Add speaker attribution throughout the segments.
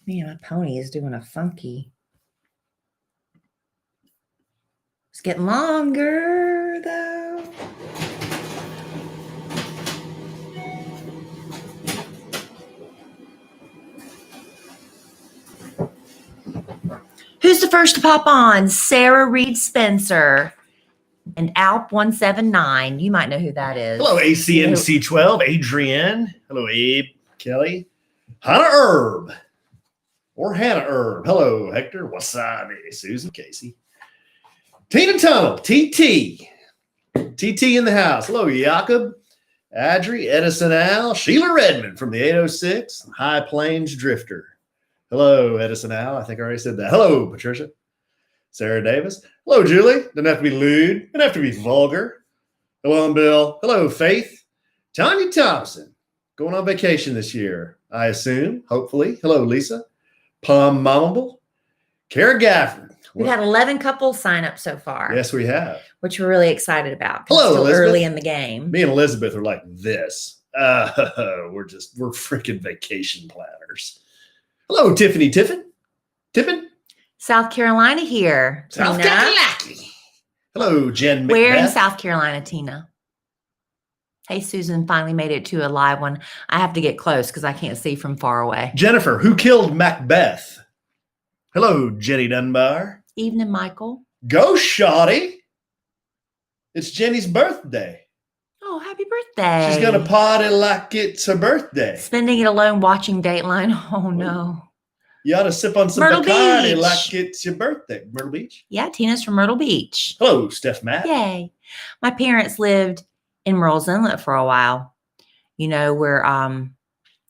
Speaker 1: Man, my pony is doing a funky. It's getting longer, though. Who's the first to pop on? Sarah Reed Spencer and Alp179. You might know who that is.
Speaker 2: Hello, ACMC12, Adrienne. Hello, Abe, Kelly. Hannah Herb. Or Hannah Herb. Hello, Hector. Wasabi. Susan, Casey. Tina Tunnel, TT. TT in the house. Hello, Jakob. Adri, Edison Al. Sheila Redmond from the 806. High Plains Drifter. Hello, Edison Al. I think I already said that. Hello, Patricia. Sarah Davis. Hello, Julie. Doesn't have to be lewd. Doesn't have to be vulgar. Hello, I'm Bill. Hello, Faith. Tanya Thompson. Going on vacation this year, I assume, hopefully. Hello, Lisa. Palm Mamable. Kara Gafford.
Speaker 1: We've had 11 couples sign up so far.
Speaker 2: Yes, we have.
Speaker 1: Which we're really excited about.
Speaker 2: Hello,
Speaker 1: it's still
Speaker 2: Elizabeth.
Speaker 1: early in the game.
Speaker 2: Me and Elizabeth are like this. We're freaking vacation planners. Hello, Tiffany Tiffin.
Speaker 1: South Carolina here.
Speaker 2: South
Speaker 1: Tina.
Speaker 2: Carolina. Hello, Jen Macbeth.
Speaker 1: Where in South Carolina, Tina? Hey, Susan finally made it to a live one. I have to get close because I can't see from far away.
Speaker 2: Jennifer, who killed Macbeth? Hello, Jenny Dunbar.
Speaker 1: Evening, Michael.
Speaker 2: Go, Shawty. It's Jenny's birthday.
Speaker 1: Oh, happy birthday.
Speaker 2: She's going to party like it's her birthday.
Speaker 1: Spending it alone watching Dateline. Oh, no.
Speaker 2: You ought to sip on some
Speaker 1: Myrtle
Speaker 2: Bacardi
Speaker 1: Beach.
Speaker 2: like it's your birthday. Myrtle Beach.
Speaker 1: Yeah, Tina's from Myrtle Beach.
Speaker 2: Hello, Steph Matt.
Speaker 1: Yay. My parents lived in Murrells Inlet for a while. You know, where,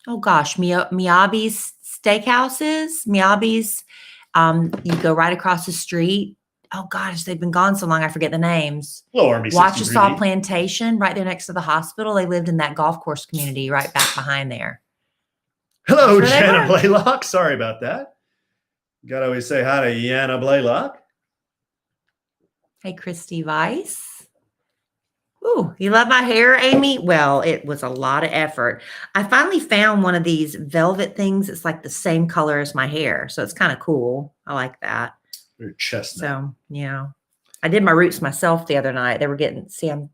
Speaker 1: Miyabi's Steakhouse is. Miyabi's, you go right across the street. Oh, gosh, they've been gone so long, I forget the names.
Speaker 2: Hello, Army
Speaker 1: Wachasaw Plantation, right there next to the hospital. They lived in that golf course community right back behind there.
Speaker 2: Hello,
Speaker 1: That's where they
Speaker 2: Jana
Speaker 1: were.
Speaker 2: Blaylock. Sorry about that. Got to always say hi to Yana Blaylock.
Speaker 1: Hey, Christy Weiss. Ooh, you love my hair, Amy? Well, it was a lot of effort. I finally found one of these velvet things. It's like the same color as my hair. So it's kind of cool. I like that.
Speaker 2: Your chestnut.
Speaker 1: So, yeah. I did my roots myself the other night. They were I'm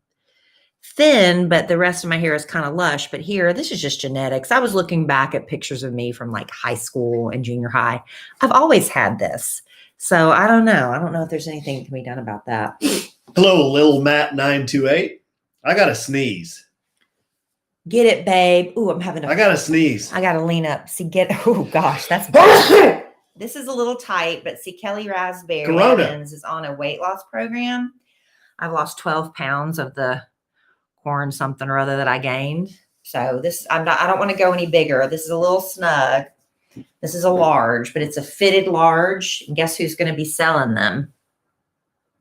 Speaker 1: thin, but the rest of my hair is kind of lush. But here, this is just genetics. I was looking back at pictures of me from like high school and junior high. I've always had this. So I don't know. I don't know if there's anything that can be done about that.
Speaker 2: Hello, Lil Matt 928. I got to sneeze.
Speaker 1: Get it, babe. Ooh,
Speaker 2: I got to sneeze.
Speaker 1: I got to lean up. See, oh gosh, that's This is a little tight, but see, Kellie Rasberry Evans is on a weight loss program. I've lost 12 pounds of the corn something or other that I gained. So I don't want to go any bigger. This is a little snug. This is a large, but it's a fitted large. And guess who's going to be selling them?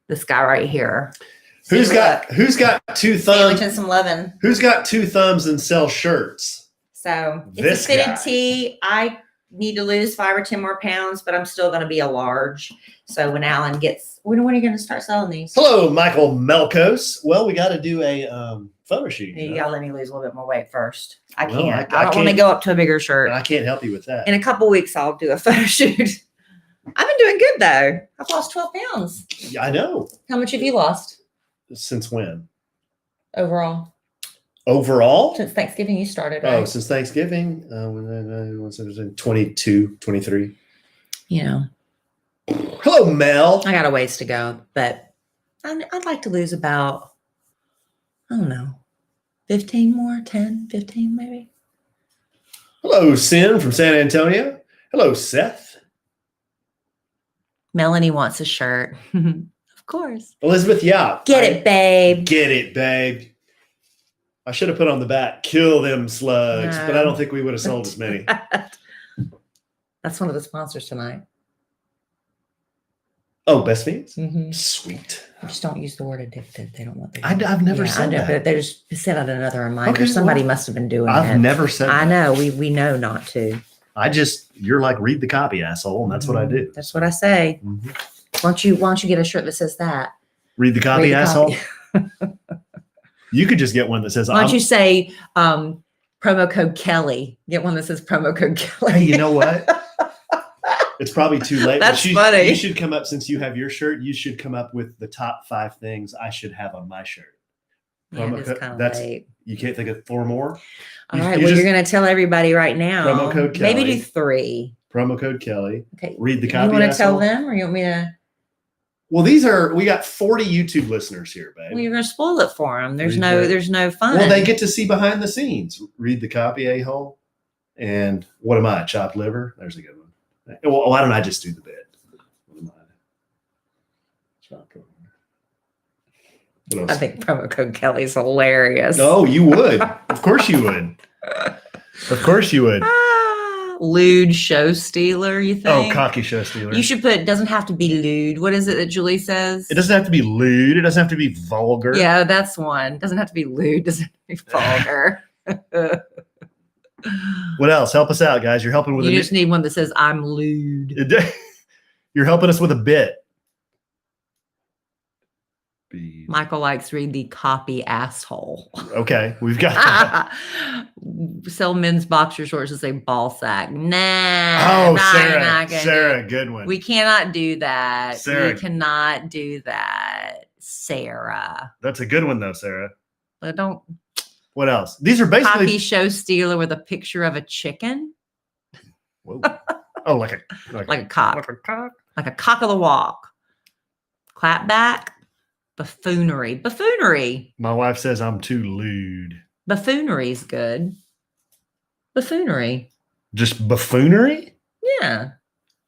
Speaker 1: This guy right here.
Speaker 2: Who's got two thumbs?
Speaker 1: Sandwich and some Lovin.
Speaker 2: Who's got two thumbs and sells shirts?
Speaker 1: So
Speaker 2: This
Speaker 1: it's a fitted
Speaker 2: guy.
Speaker 1: tee. I need to lose 5 or 10 more pounds, but I'm still going to be a large. So when Alan when are you going to start selling these?
Speaker 2: Hello, Michael Melkos. Well, we got to do a photo shoot.
Speaker 1: You got to let me lose a little bit more weight first. I
Speaker 2: Well,
Speaker 1: can't.
Speaker 2: I
Speaker 1: I don't want to
Speaker 2: can't-
Speaker 1: go up to a bigger shirt.
Speaker 2: I can't help you with that.
Speaker 1: In a couple weeks, I'll do a photo shoot. I've been doing good though. I've lost 12 pounds.
Speaker 2: Yeah, I know.
Speaker 1: How much have you lost
Speaker 2: Since when?
Speaker 1: overall?
Speaker 2: Overall?
Speaker 1: Since Thanksgiving you started, right?
Speaker 2: Oh, since Thanksgiving, once it was in 22, 23.
Speaker 1: You know,
Speaker 2: Hello, Mel.
Speaker 1: I got a ways to go, but I'd like to lose about, I don't know, 15 more, 10, 15 maybe.
Speaker 2: Hello, Sin from San Antonio. Hello, Seth.
Speaker 1: Melanie wants a shirt. Of course.
Speaker 2: Elizabeth Yap.
Speaker 1: Get it, babe.
Speaker 2: Get it, babe. I should have put on the back, kill them slugs, but I don't think we would have sold as many.
Speaker 1: That's one of the sponsors tonight.
Speaker 2: Oh, Best Fiends?
Speaker 1: Mm-hmm.
Speaker 2: Sweet.
Speaker 1: Just don't use the word addicted. They don't want the
Speaker 2: I've never said that.
Speaker 1: But they just sent out another reminder.
Speaker 2: Okay,
Speaker 1: Somebody
Speaker 2: well,
Speaker 1: must have been doing
Speaker 2: I've
Speaker 1: that.
Speaker 2: never said
Speaker 1: I
Speaker 2: that.
Speaker 1: know. We know not to.
Speaker 2: You're like, read the copy, asshole, and that's what I do.
Speaker 1: That's what I say.
Speaker 2: Mhm.
Speaker 1: Why don't you get a shirt that says that?
Speaker 2: Read the copy,
Speaker 1: Read the
Speaker 2: asshole.
Speaker 1: copy.
Speaker 2: You could just get one that says,
Speaker 1: Why don't you say promo code Kelly? Get one that says promo code Kelly.
Speaker 2: Hey, you know what? It's probably too late.
Speaker 1: That's funny.
Speaker 2: You should come up, since you have your shirt, you should come up with the top 5 things I should have on my shirt.
Speaker 1: Yeah, it's kind of late.
Speaker 2: You can't think of 4 more?
Speaker 1: All right. Well, you're going to tell everybody right now.
Speaker 2: Promo code Kellie.
Speaker 1: Maybe do 3.
Speaker 2: Promo code Kellie.
Speaker 1: Okay.
Speaker 2: Read the copy.
Speaker 1: You want to tell them, or you want me to?
Speaker 2: Well, we got 40 YouTube listeners here, babe.
Speaker 1: Well, you're going to spoil it for them. There's no fun.
Speaker 2: Well, they get to see behind the scenes. Read the copy, a-hole. And what am I? Chopped liver? There's a good one. Well, why don't I just do the bit? What am I? Chopped liver. What else?
Speaker 1: I think promo code Kellie's hilarious.
Speaker 2: Oh, you would. Of course you would. Of course you would.
Speaker 1: Lewd show stealer, you think?
Speaker 2: Oh, cocky show stealer.
Speaker 1: You should put, it doesn't have to be lewd. What is it that Julie says?
Speaker 2: It doesn't have to be lewd. It doesn't have to be vulgar.
Speaker 1: Yeah, that's one. It doesn't have to be lewd. It doesn't have to be vulgar.
Speaker 2: What else? Help us out, guys. You're helping with
Speaker 1: You just need one that says, I'm lewd.
Speaker 2: You're helping us with a bit.
Speaker 1: Michael likes read the copy asshole.
Speaker 2: Okay, we've got that.
Speaker 1: Sell men's boxer shorts to say ball sack. Nah.
Speaker 2: Oh, Sarah, good one.
Speaker 1: We cannot do that.
Speaker 2: Sarah.
Speaker 1: We cannot do that, Sarah.
Speaker 2: That's a good one, though, Sarah.
Speaker 1: But don't.
Speaker 2: What else? These are basically
Speaker 1: Copy show stealer with a picture of a chicken.
Speaker 2: Whoa. Oh, like a
Speaker 1: cock. Like a cock of the walk. Clap back. Buffoonery.
Speaker 2: My wife says I'm too lewd.
Speaker 1: Buffoonery is good. Buffoonery.
Speaker 2: Just buffoonery?
Speaker 1: Yeah.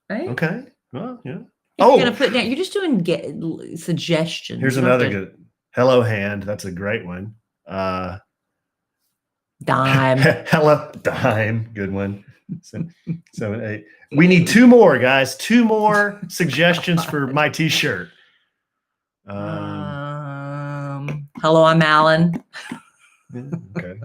Speaker 1: Right?
Speaker 2: Okay. Well, yeah.
Speaker 1: You're gonna put down. You're just doing suggestions.
Speaker 2: Here's another good. Hello, hand. That's a great one.
Speaker 1: Dime.
Speaker 2: Hello, dime. Good one. 7, 8. We need 2 more, guys. 2 more suggestions for my T-shirt.
Speaker 1: Hello, I'm Alan.
Speaker 2: Okay.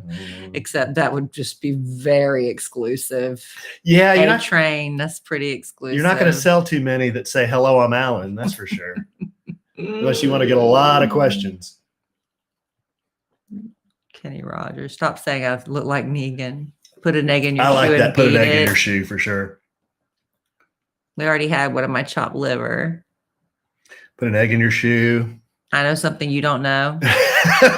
Speaker 1: Except that would just be very exclusive.
Speaker 2: Yeah, you're not
Speaker 1: train. That's pretty exclusive.
Speaker 2: You're not going to sell too many that say "Hello, I'm Alan." That's for sure. Unless you want to get a lot of questions.
Speaker 1: Kenny Rogers, stop saying I look like Negan. Put an egg in your shoe.
Speaker 2: I like that.
Speaker 1: And
Speaker 2: Put an
Speaker 1: beat
Speaker 2: egg in
Speaker 1: it.
Speaker 2: your shoe for sure.
Speaker 1: We already had one of my chopped liver.
Speaker 2: Put an egg in your shoe.
Speaker 1: I know something you don't know.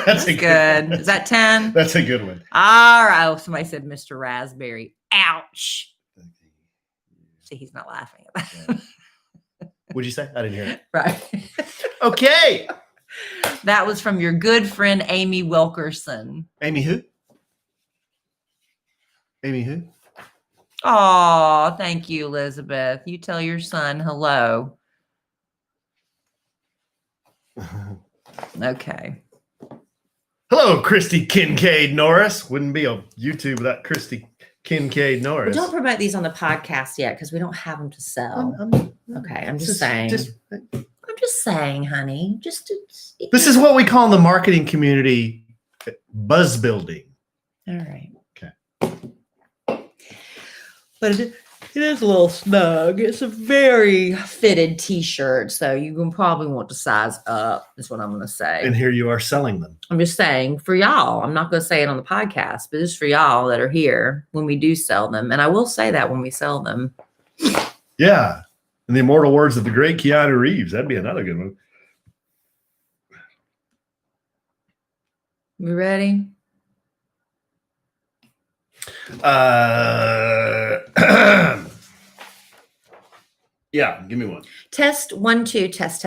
Speaker 2: That's a
Speaker 1: good. Is that 10?
Speaker 2: That's a good one.
Speaker 1: All right. Oh, somebody said Mr. Rasberry. Ouch. See, he's not laughing at that.
Speaker 2: What'd you say? I didn't hear it.
Speaker 1: Right.
Speaker 2: Okay.
Speaker 1: That was from your good friend, Amy Wilkerson.
Speaker 2: Amy who? Amy who?
Speaker 1: Oh, thank you, Elizabeth. You tell your son hello. Okay.
Speaker 2: Hello, Christy Kincaid Norris. Wouldn't be a YouTube without Christy Kincaid Norris.
Speaker 1: Well, don't promote these on the podcast yet because we don't have them to sell. Okay, I'm just saying. I'm just saying, honey.
Speaker 2: This is what we call in the marketing community buzz building.
Speaker 1: All right.
Speaker 2: Okay.
Speaker 1: But it is a little snug. It's a very fitted T-shirt, so you can probably want to size up, is what I'm going to say.
Speaker 2: And here you are selling them.
Speaker 1: I'm just saying, for y'all, I'm not going to say it on the podcast, but just for y'all that are here when we do sell them. And I will say that when we sell them.
Speaker 2: Yeah. In the immortal words of the great Keanu Reeves, that'd be another good one.
Speaker 1: We ready?
Speaker 2: Yeah, give me one.
Speaker 1: Test 1, 2, test.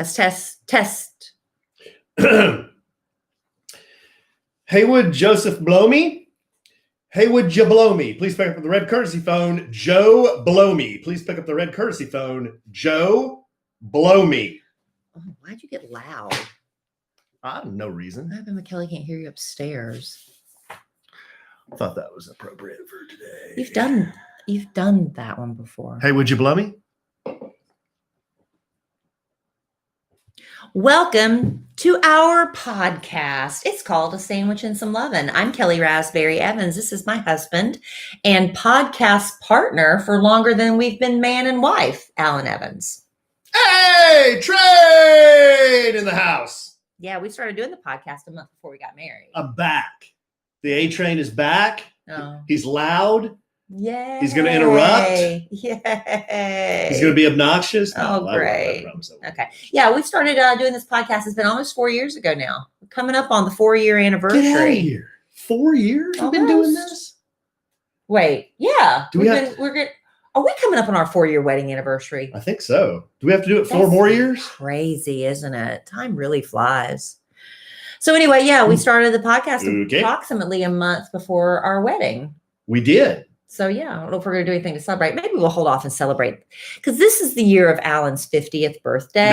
Speaker 2: Haywood Joseph Blomey. Haywood Joe Blomey. Please pick up the red courtesy phone. Joe Blomey. Please pick up the red courtesy phone. Joe Blomey.
Speaker 1: Oh, why'd you get loud?
Speaker 2: No reason.
Speaker 1: I bet Kellie can't hear you upstairs.
Speaker 2: I thought that was appropriate for today.
Speaker 1: You've done that one before.
Speaker 2: Haywood Joe Blomey.
Speaker 1: Welcome to our podcast. It's called A Sandwich and Some Lovin'. I'm Kellie Rasberry Evans. This is my husband and podcast partner for longer than we've been man and wife, Alan Evans.
Speaker 2: Hey, trade in the house.
Speaker 1: Yeah, we started doing the podcast a month before we got married.
Speaker 2: I'm back. The A train is back.
Speaker 1: Oh.
Speaker 2: He's loud.
Speaker 1: Yay.
Speaker 2: He's going to interrupt.
Speaker 1: Yay.
Speaker 2: He's going to be obnoxious.
Speaker 1: Oh,
Speaker 2: No,
Speaker 1: great.
Speaker 2: I promise I won't.
Speaker 1: Okay. Yeah, we started doing this podcast. It's been almost 4 years ago now. We're coming up on the 4-year anniversary.
Speaker 2: Get out of here. 4 years we've been doing this?
Speaker 1: Wait, yeah.
Speaker 2: We're
Speaker 1: good. Are we coming up on our 4-year wedding anniversary?
Speaker 2: I think so. Do we have to do it 4
Speaker 1: That's
Speaker 2: more years?
Speaker 1: Crazy, isn't it? Time really flies. So anyway, yeah, we started the podcast approximately a month before our wedding.
Speaker 2: We did.
Speaker 1: So yeah, I don't know if we're going to do anything to celebrate. Maybe we'll hold off and celebrate because this is the year of Alan's 50th birthday.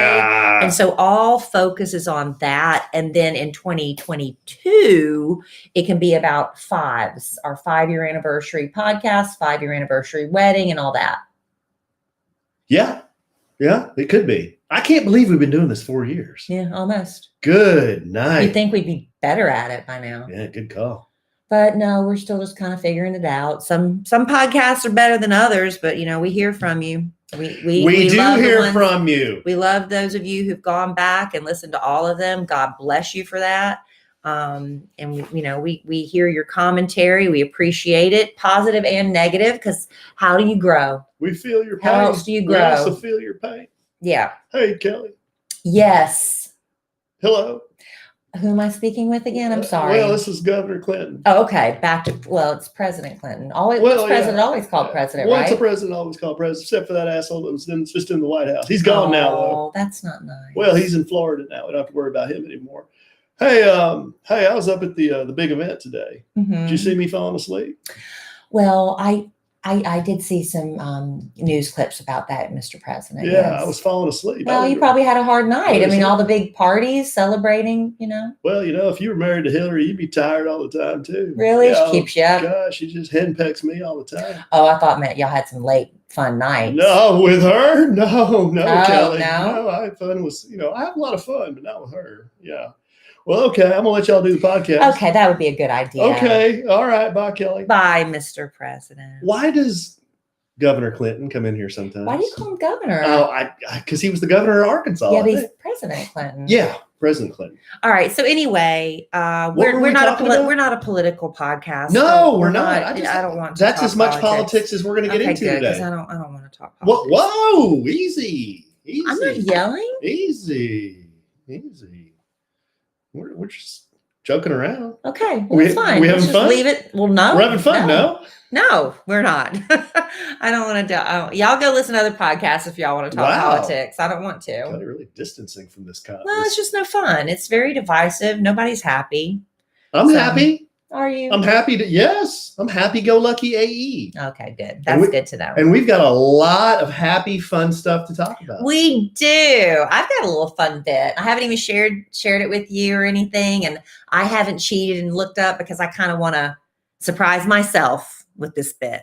Speaker 1: And so all focus is on that. And then in 2022, it can be about fives, our 5-year anniversary podcast, 5-year anniversary wedding and all that.
Speaker 2: Yeah. Yeah, it could be. I can't believe we've been doing this 4 years.
Speaker 1: Yeah, almost.
Speaker 2: Good night.
Speaker 1: You'd think we'd be better at it by now.
Speaker 2: Yeah, good call.
Speaker 1: But no, we're still just kind of figuring it out. Some podcasts are better than others, but we hear from you. We
Speaker 2: do hear from you.
Speaker 1: We love those of you who've gone back and listened to all of them. God bless you for that. And we hear your commentary. We appreciate it, positive and negative, because how do you grow?
Speaker 2: We feel your pain.
Speaker 1: How else do you grow?
Speaker 2: We also feel your pain.
Speaker 1: Yeah.
Speaker 2: Hey, Kelly.
Speaker 1: Yes.
Speaker 2: Hello.
Speaker 1: Who am I speaking with again? I'm sorry.
Speaker 2: Well, this is Governor Clinton.
Speaker 1: Oh, okay. It's President Clinton. Always called president, right?
Speaker 2: Once a president, always called president, except for that asshole that was just in the White House. He's gone now, though.
Speaker 1: Oh, that's not nice.
Speaker 2: Well, he's in Florida now. We don't have to worry about him anymore. Hey, I was up at the big event today.
Speaker 1: Mm-hmm.
Speaker 2: Did you see me falling asleep?
Speaker 1: Well, I did see some news clips about that, Mr. President.
Speaker 2: Yeah,
Speaker 1: yes.
Speaker 2: I was falling asleep.
Speaker 1: Well, you probably had a hard night. I mean, all the big parties celebrating,
Speaker 2: Well, if you were married to Hillary, you'd be tired all the time, too.
Speaker 1: Really? She keeps you up?
Speaker 2: Gosh, she just henpecks me all the time.
Speaker 1: Oh, I thought, man, y'all had some late fun nights.
Speaker 2: No, with her? No, Kelly.
Speaker 1: No?
Speaker 2: No, I had fun with, I have a lot of fun, but not with her. Yeah. Well, okay, I'm going to let y'all do the podcast.
Speaker 1: Okay, that would be a good idea.
Speaker 2: Okay, all right. Bye, Kelly.
Speaker 1: Bye, Mr. President.
Speaker 2: Why does Governor Clinton come in here sometimes?
Speaker 1: Why do you call him governor?
Speaker 2: Oh, because he was the governor of Arkansas.
Speaker 1: Yeah, but he's President Clinton.
Speaker 2: Yeah, President Clinton.
Speaker 1: All right. So anyway, we're not a political podcast.
Speaker 2: No,
Speaker 1: so
Speaker 2: we're not.
Speaker 1: I don't want to.
Speaker 2: That's as much politics as we're going to get into today.
Speaker 1: Because I don't want to talk politics.
Speaker 2: Whoa, easy.
Speaker 1: I'm not yelling.
Speaker 2: Easy. We're just joking around.
Speaker 1: Okay, well, it's fine.
Speaker 2: We having fun?
Speaker 1: Leave it. Well, no,
Speaker 2: we're having fun.
Speaker 1: No, we're not. I don't want to. Y'all go listen to other podcasts if y'all want to talk politics. I don't want to.
Speaker 2: Kind of really distancing from this kind.
Speaker 1: Well, it's just no fun. It's very divisive. Nobody's happy.
Speaker 2: I'm happy.
Speaker 1: Are you?
Speaker 2: I'm happy yes. I'm happy-go-lucky AE.
Speaker 1: Okay, good. That's good to know.
Speaker 2: And we've got a lot of happy, fun stuff to talk about.
Speaker 1: We do. I've got a little fun bit. I haven't even shared it with you or anything, and I haven't cheated and looked up because I kind of want to surprise myself with this bit.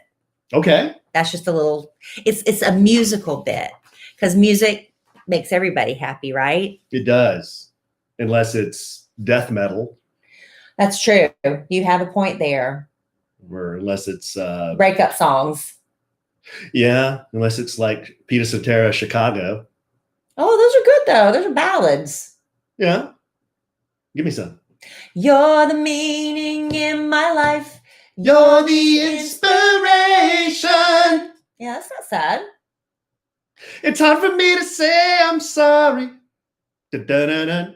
Speaker 2: Okay.
Speaker 1: That's just a little. It's a musical bit because music makes everybody happy, right?
Speaker 2: It does, unless it's death metal.
Speaker 1: That's true. You have a point there.
Speaker 2: Or unless it's
Speaker 1: breakup songs.
Speaker 2: Yeah, unless it's like Peter Cetera, Chicago.
Speaker 1: Oh, those are good though. Those are ballads.
Speaker 2: Yeah. Give me some.
Speaker 1: You're the meaning in my life.
Speaker 2: You're the inspiration.
Speaker 1: Yeah, that's not sad.
Speaker 2: It's hard for me to say I'm sorry. Da-da-da-da.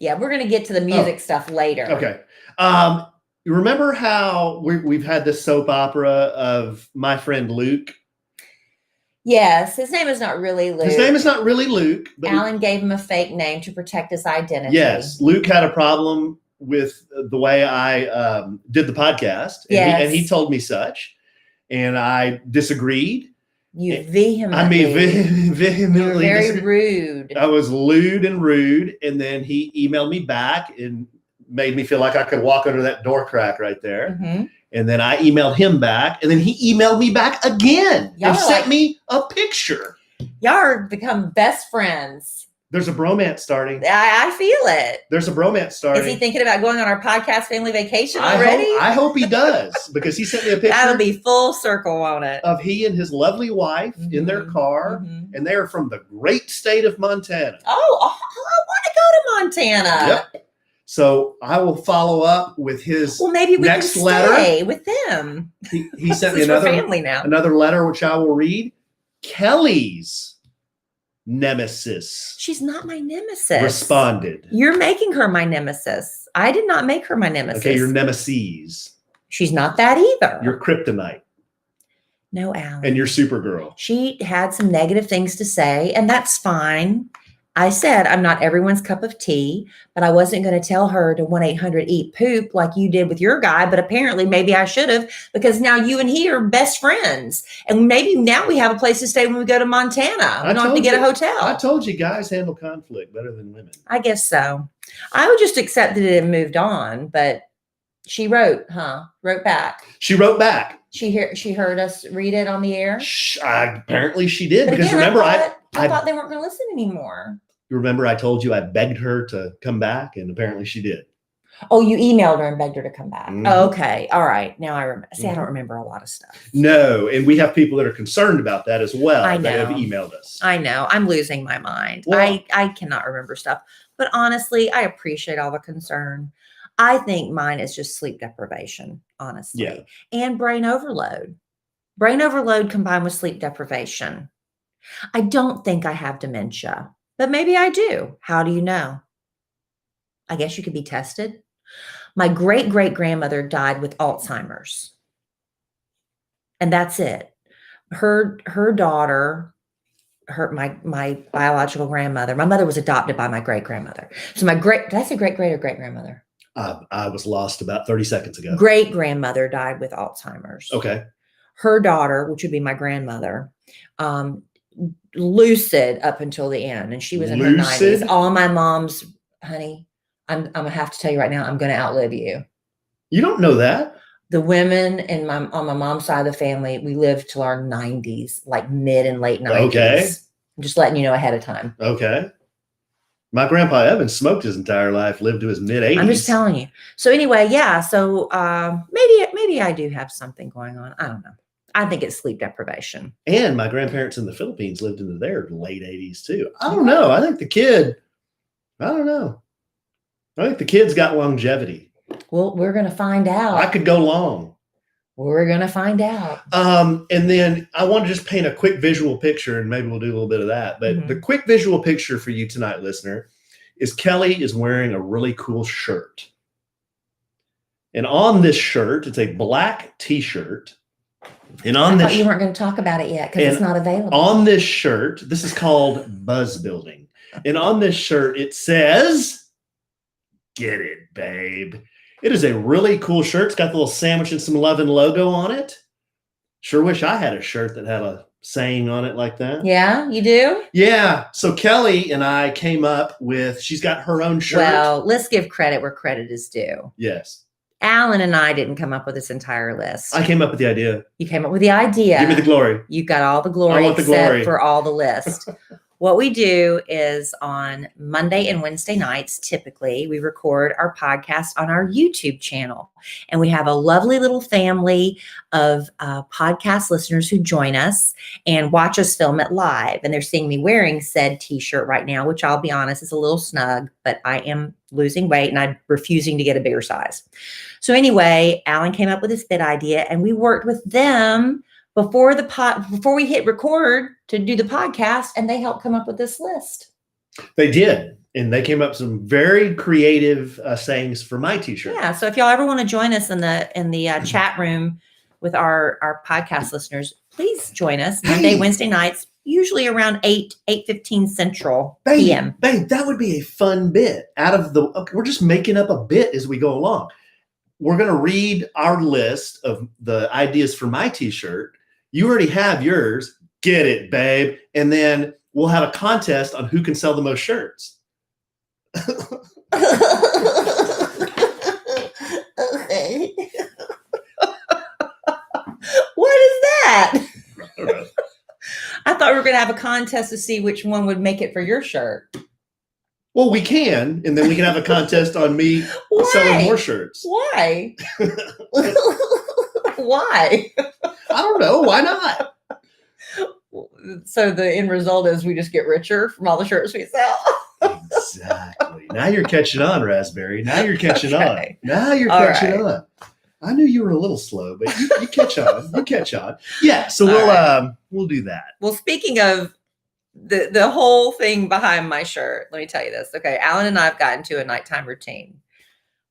Speaker 1: Yeah, we're going to get to the music stuff later.
Speaker 2: Okay. You remember how we've had this soap opera of my friend Luke?
Speaker 1: Yes, his name is not really Luke.
Speaker 2: His name is not really Luke. But
Speaker 1: Alan gave him a fake name to protect his identity.
Speaker 2: Yes, Luke had a problem with the way I did the podcast. And he told me such. And I disagreed.
Speaker 1: You vehemently.
Speaker 2: Vehemently.
Speaker 1: Very rude.
Speaker 2: I was lewd and rude. And then he emailed me back and made me feel like I could walk under that door crack right there.
Speaker 1: Mm-hmm.
Speaker 2: And then I emailed him back. And then he emailed me back again and sent me a picture.
Speaker 1: Y'all are become best friends.
Speaker 2: There's a bromance starting.
Speaker 1: I feel it.
Speaker 2: There's a bromance starting.
Speaker 1: Is he thinking about going on our podcast family vacation already?
Speaker 2: I hope he does, because he sent me a picture.
Speaker 1: That'll be full circle on it.
Speaker 2: Of he and his lovely wife in their car, and they are from the great state of Montana.
Speaker 1: Oh, I want to go to Montana.
Speaker 2: Yep. So I will follow up with his
Speaker 1: maybe we
Speaker 2: next
Speaker 1: can
Speaker 2: letter.
Speaker 1: Stay with them.
Speaker 2: He sent me
Speaker 1: We're family now.
Speaker 2: another letter, which I will read. Kellie's nemesis.
Speaker 1: She's not my nemesis.
Speaker 2: Responded.
Speaker 1: You're making her my nemesis. I did not make her my nemesis.
Speaker 2: Okay, your nemesis.
Speaker 1: She's not that either.
Speaker 2: Your kryptonite.
Speaker 1: No, Alan.
Speaker 2: And your Supergirl.
Speaker 1: She had some negative things to say, and that's fine. I said, I'm not everyone's cup of tea, but I wasn't going to tell her to 1-800-EAT-POOP like you did with your guy. But apparently maybe I should have, because now you and he are best friends. And maybe now we have a place to stay when we go to Montana. We don't have to get a hotel.
Speaker 2: I told you guys handle conflict better than women.
Speaker 1: I guess so. I would just accept that it had moved on, but she wrote back.
Speaker 2: She wrote back.
Speaker 1: She heard us read it on the air.
Speaker 2: Apparently she did.
Speaker 1: But
Speaker 2: because
Speaker 1: again,
Speaker 2: remember,
Speaker 1: I thought they weren't going to listen anymore.
Speaker 2: You remember I told you I begged her to come back, and apparently she did.
Speaker 1: Oh, you emailed her and begged her to come back.
Speaker 2: Mm-hmm.
Speaker 1: Oh, okay. All right. Now I remember. See, I don't remember a lot of stuff.
Speaker 2: No, and we have people that are concerned about that as well.
Speaker 1: I know.
Speaker 2: That have emailed us.
Speaker 1: I know. I'm losing my mind.
Speaker 2: Well,
Speaker 1: I cannot remember stuff. But honestly, I appreciate all the concern. I think mine is just sleep deprivation, honestly.
Speaker 2: Yeah.
Speaker 1: And brain overload. Brain overload combined with sleep deprivation. I don't think I have dementia, but maybe I do. How do you know? I guess you could be tested. My great-great-grandmother died with Alzheimer's. And that's it. Her daughter, my biological grandmother, my mother was adopted by my great-grandmother. So did I say great-great or great-grandmother?
Speaker 2: I was lost about 30 seconds ago.
Speaker 1: Great-grandmother died with Alzheimer's.
Speaker 2: Okay. Her
Speaker 1: daughter, which would be my grandmother, lucid up until the end. And she was in her 90s. All my mom's, honey, I'm going to have to tell you right now, I'm going to outlive you.
Speaker 2: You don't know that.
Speaker 1: The women on my mom's side of the family, we lived till our 90s, like mid and late 90s.
Speaker 2: Okay. I'm
Speaker 1: just letting you know ahead of time.
Speaker 2: Okay. My grandpa Evan smoked his entire life, lived to his mid 80s.
Speaker 1: I'm just telling you. So anyway, yeah. So maybe I do have something going on. I don't know. I think it's sleep deprivation.
Speaker 2: And my grandparents in the Philippines lived into their late 80s too. I don't know. I think the kid's got longevity.
Speaker 1: Well, we're going to find out.
Speaker 2: I could go long.
Speaker 1: We're going to find out.
Speaker 2: And then I want to just paint a quick visual picture, and maybe we'll do a little bit of that. But the quick visual picture for you tonight, listener, is Kellie is wearing a really cool shirt. And on this shirt, it's a black T-shirt. And
Speaker 1: I thought you weren't going to talk about it yet because it's not available.
Speaker 2: On this shirt, this is called buzz building. And on this shirt, it says, "Get it, babe." It is a really cool shirt. It's got the little sandwich and some Lovin logo on it. Sure wish I had a shirt that had a saying on it like that.
Speaker 1: Yeah, you do?
Speaker 2: Yeah. So Kellie and I came up with, she's got her own shirt.
Speaker 1: Well, let's give credit where credit is due.
Speaker 2: Yes.
Speaker 1: Alan and I didn't come up with this entire list.
Speaker 2: I came up with the idea.
Speaker 1: You came up with the idea.
Speaker 2: Give me the glory.
Speaker 1: You got all the glory.
Speaker 2: I want the glory
Speaker 1: for all the list. What we do is on Monday and Wednesday nights, typically, we record our podcast on our YouTube channel. And we have a lovely little family of podcast listeners who join us and watch us film it live. And they're seeing me wearing said T-shirt right now, which I'll be honest is a little snug, but I am losing weight and I'm refusing to get a bigger size. So anyway, Alan came up with this bit idea and we worked with them before we hit record to do the podcast, and they helped come up with this list.
Speaker 2: They did, and they came up with some very creative sayings for my T-shirt.
Speaker 1: Yeah, so if y'all ever want to join us in the chat room with our podcast listeners, please join us Monday, Wednesday nights, usually around 8:15 Central PM.
Speaker 2: Babe, that would be a fun bit. We're just making up a bit as we go along. We're going to read our list of the ideas for my T-shirt. You already have yours. Get it, babe. And then we'll have a contest on who can sell the most shirts.
Speaker 1: Okay. What is that? I thought we were going to have a contest to see which one would make it for your shirt.
Speaker 2: Well, we can, and then we can have a contest on me selling more shirts.
Speaker 1: Why? Why?
Speaker 2: I don't know. Why not?
Speaker 1: So the end result is we just get richer from all the shirts we sell.
Speaker 2: Exactly. Now you're catching on, Rasberry. Now you're catching
Speaker 1: Okay.
Speaker 2: on. Now you're
Speaker 1: All
Speaker 2: catching
Speaker 1: right.
Speaker 2: on. I knew you were a little slow, but you catch on. You catch on. Yeah. So
Speaker 1: All
Speaker 2: we'll do that.
Speaker 1: Well, speaking of the whole thing behind my shirt, let me tell you this. Okay, Alan and I have gotten to a nighttime routine.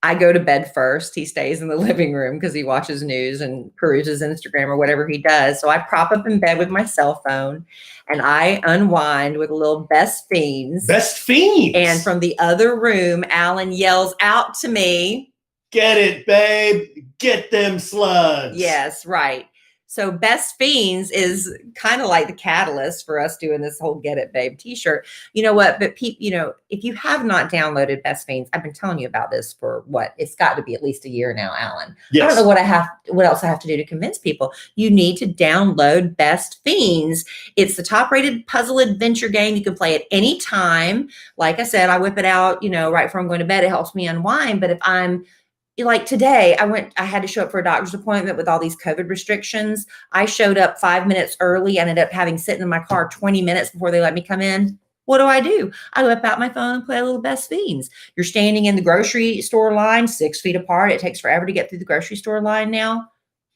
Speaker 1: I go to bed first. He stays in the living room because he watches news and peruses Instagram or whatever he does. So I prop up in bed with my cell phone and I unwind with a little Best Fiends.
Speaker 2: Best Fiends.
Speaker 1: And from the other room, Alan yells out to me,
Speaker 2: "Get it, babe. Get them slugs."
Speaker 1: Yes, right. So Best Fiends is kind of like the catalyst for us doing this whole Get It Babe t-shirt. You know what? But if you have not downloaded Best Fiends, I've been telling you about this for it's got to be at least a year now, Alan.
Speaker 2: Yes.
Speaker 1: I don't know what else I have to do to convince people. You need to download Best Fiends. It's the top rated puzzle adventure game. You can play it anytime. Like I said, I whip it out, right before I'm going to bed. It helps me unwind. But if I'm like today, I had to show up for a doctor's appointment with all these COVID restrictions. I showed up 5 minutes early. I ended up having sitting in my car 20 minutes before they let me come in. What do? I whip out my phone and play a little Best Fiends. You're standing in the grocery store line 6 feet apart. It takes forever to get through the grocery store line now.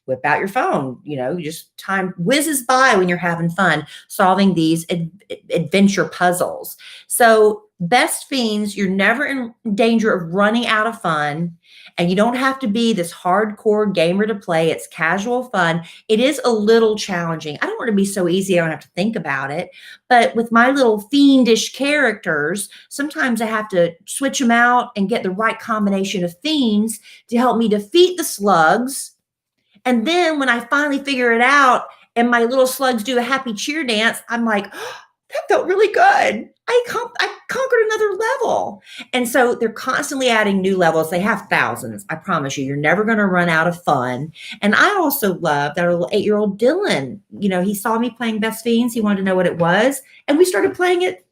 Speaker 1: Whip out your phone. Just time whizzes by when you're having fun solving these adventure puzzles. So Best Fiends, you're never in danger of running out of fun. And you don't have to be this hardcore gamer to play. It's casual fun. It is a little challenging. I don't want to be so easy. I don't have to think about it. But with my little fiendish characters, sometimes I have to switch them out and get the right combination of fiends to help me defeat the slugs. And then when I finally figure it out and my little slugs do a happy cheer dance, I'm like, oh, that felt really good. I conquered another level. And so they're constantly adding new levels. They have thousands. I promise you, you're never going to run out of fun. And I also love that little 8-year-old Dylan. He saw me playing Best Fiends. He wanted to know what it was. And we started playing it,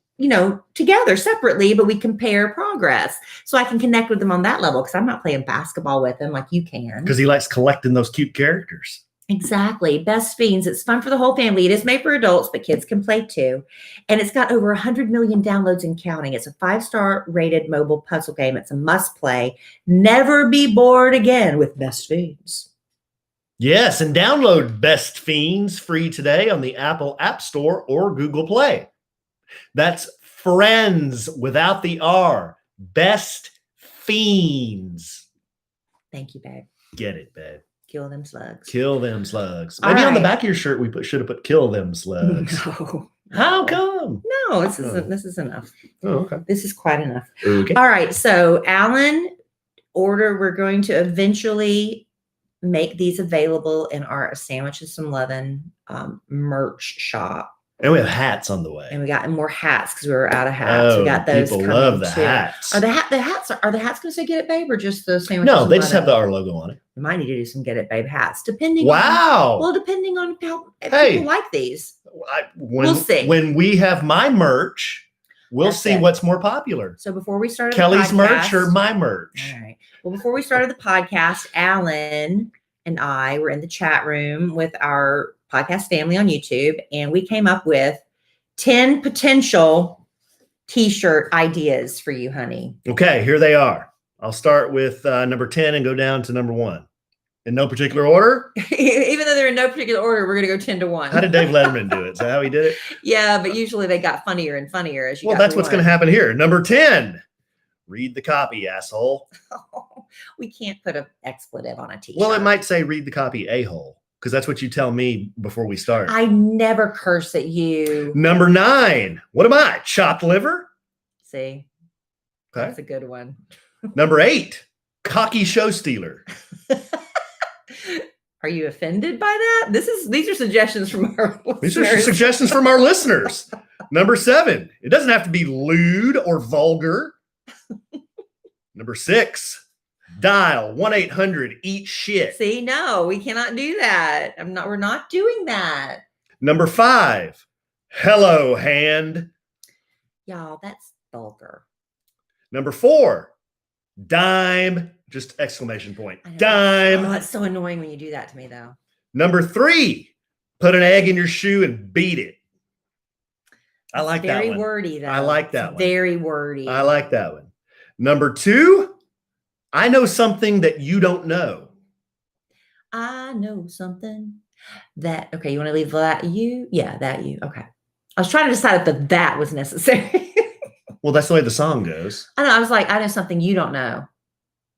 Speaker 1: together separately, but we compare progress. So I can connect with them on that level because I'm not playing basketball with him like you can.
Speaker 2: Because he likes collecting those cute characters.
Speaker 1: Exactly. Best Fiends. It's fun for the whole family. It is made for adults, but kids can play too. And it's got over 100 million downloads and counting. It's a 5-star rated mobile puzzle game. It's a must play. Never be bored again with Best Fiends.
Speaker 2: Yes, and download Best Fiends free today on the Apple App Store or Google Play. That's friends without the R. Best Fiends.
Speaker 1: Thank you, babe.
Speaker 2: Get it, babe.
Speaker 1: Kill them slugs.
Speaker 2: Kill them slugs. Maybe on the back of your shirt we should have put "kill them slugs."
Speaker 1: No.
Speaker 2: How come?
Speaker 1: No, this is enough.
Speaker 2: Oh, okay.
Speaker 1: This is quite enough.
Speaker 2: Okay.
Speaker 1: All right. So Alan, we're going to eventually make these available in our Sandwiches from Lovin merch shop.
Speaker 2: And we have hats on the way.
Speaker 1: And we got more hats because we were out of hats. We got those.
Speaker 2: People love the hats.
Speaker 1: Are the hats going to say "Get It Babe" or just the Sandwiches?
Speaker 2: No, they just have our logo on it.
Speaker 1: We might need to do some "Get It Babe" hats, depending.
Speaker 2: Wow.
Speaker 1: Depending on how people like these.
Speaker 2: We'll
Speaker 1: see.
Speaker 2: When we have my merch, we'll see what's more popular.
Speaker 1: So before we started
Speaker 2: Kellie's merch or my merch.
Speaker 1: All right. Well, before we started the podcast, Alan and I were in the chat room with our podcast family on YouTube, and we came up with 10 potential t-shirt ideas for you, honey.
Speaker 2: Okay, here they are. I'll start with number 10 and go down to number 1. In no particular order?
Speaker 1: Even though they're in no particular order, we're going to go 10 to 1.
Speaker 2: How did Dave Letterman do it? Is that how he did it?
Speaker 1: Yeah, but usually they got funnier and funnier as you
Speaker 2: Well, that's what's going to happen here. Number 10. Read the copy, asshole.
Speaker 1: Oh, we can't put an expletive on a t-shirt.
Speaker 2: Well, it might say read the copy, a-hole. Because that's what you tell me before we start.
Speaker 1: I never curse at you.
Speaker 2: Number 9. What am I? Chopped liver?
Speaker 1: See?
Speaker 2: Okay.
Speaker 1: That's a good one.
Speaker 2: Number 8. Cocky show stealer.
Speaker 1: Are you offended by that? These are suggestions from our listeners.
Speaker 2: These are suggestions from our listeners. Number 7. It doesn't have to be lewd or vulgar. Number 6. Dial 1-800-EAT-SHIT.
Speaker 1: See, no, we cannot do that. We're not doing that.
Speaker 2: Number 5, hello hand.
Speaker 1: Y'all, that's vulgar.
Speaker 2: Number 4, dime, just exclamation point. Dime.
Speaker 1: Oh, it's so annoying when you do that to me, though.
Speaker 2: Number 3, put an egg in your shoe and beat it. I like that one.
Speaker 1: Very wordy, though.
Speaker 2: I like that one.
Speaker 1: Very wordy.
Speaker 2: I like that one. Number 2, I know something that you don't know.
Speaker 1: I know something that, okay, you want to leave that you? Yeah, that you. Okay. I was trying to decide if that was necessary.
Speaker 2: Well, that's the way the song goes.
Speaker 1: I know. I was like, I know something you don't know.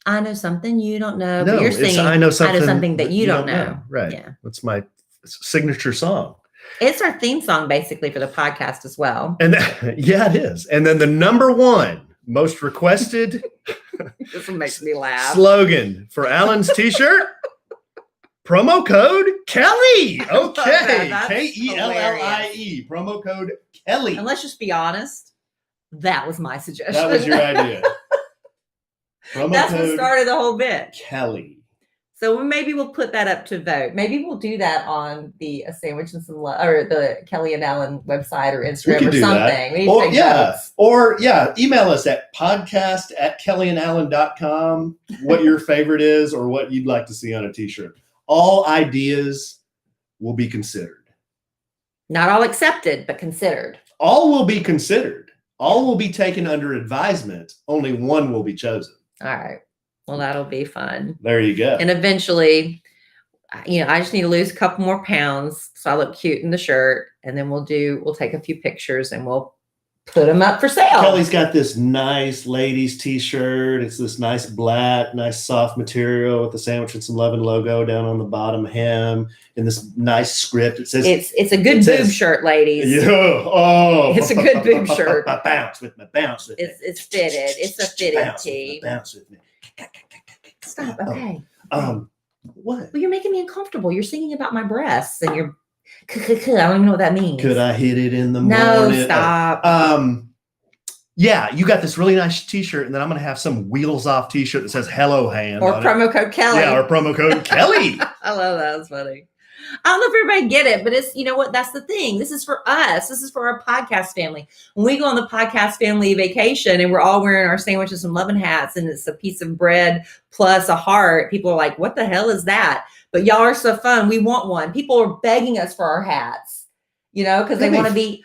Speaker 1: I know something you don't know.
Speaker 2: No,
Speaker 1: but you're
Speaker 2: it's
Speaker 1: singing,
Speaker 2: I know something
Speaker 1: that you don't know.
Speaker 2: Right.
Speaker 1: Yeah.
Speaker 2: That's my signature song.
Speaker 1: It's our theme song, basically, for the podcast as well.
Speaker 2: And yeah, it is. And then the number 1 most requested
Speaker 1: This one makes me laugh.
Speaker 2: slogan for Alan's t-shirt, promo code Kellie. Okay. Kellie. Promo code Kellie.
Speaker 1: And let's just be honest, that was my suggestion.
Speaker 2: That was your idea.
Speaker 1: That's what started the whole bit.
Speaker 2: Kellie.
Speaker 1: So maybe we'll put that up to vote. Maybe we'll do that on the Sandwich and Some Love, or the Kellie and Alan website or Instagram or something. We need to take notes.
Speaker 2: Or email us at podcast@kellieandalan.com what your favorite is or what you'd like to see on a t-shirt. All ideas will be considered.
Speaker 1: Not all accepted, but considered.
Speaker 2: All will be considered. All will be taken under advisement. Only one will be chosen.
Speaker 1: All right. Well, that'll be fun.
Speaker 2: There you go.
Speaker 1: And eventually, I just need to lose a couple more pounds so I look cute in the shirt. And then we'll take a few pictures and we'll put them up for sale.
Speaker 2: Kellie's got this nice ladies t-shirt. It's this nice black, nice soft material with the Sandwich and Some Lovin logo down on the bottom hem in this nice script. It says
Speaker 1: it's a good boob shirt, ladies.
Speaker 2: Yeah. Oh,
Speaker 1: it's a good boob shirt.
Speaker 2: Bounce with me.
Speaker 1: It's fitted. It's a fitted tee.
Speaker 2: Bounce with me.
Speaker 1: Stop. Okay.
Speaker 2: What?
Speaker 1: Well, you're making me uncomfortable. You're singing about my breasts and you're I don't even know what that means.
Speaker 2: Could I hit it in the
Speaker 1: morning?
Speaker 2: No,
Speaker 1: stop.
Speaker 2: Yeah, you got this really nice t-shirt, and then I'm going to have some wheels off t-shirt that says Hello Hand.
Speaker 1: Or promo code Kellie.
Speaker 2: Yeah, or promo code Kellie.
Speaker 1: I love that. That's funny. I don't know if everybody get it, but it's, you know what? That's the thing. This is for us. This is for our podcast family. When we go on the podcast family vacation and we're all wearing our Sandwiches and Lovin hats and it's a piece of bread plus a heart, people are like, what the hell is that? But y'all are so fun. We want one. People are begging us for our hats, because they want to be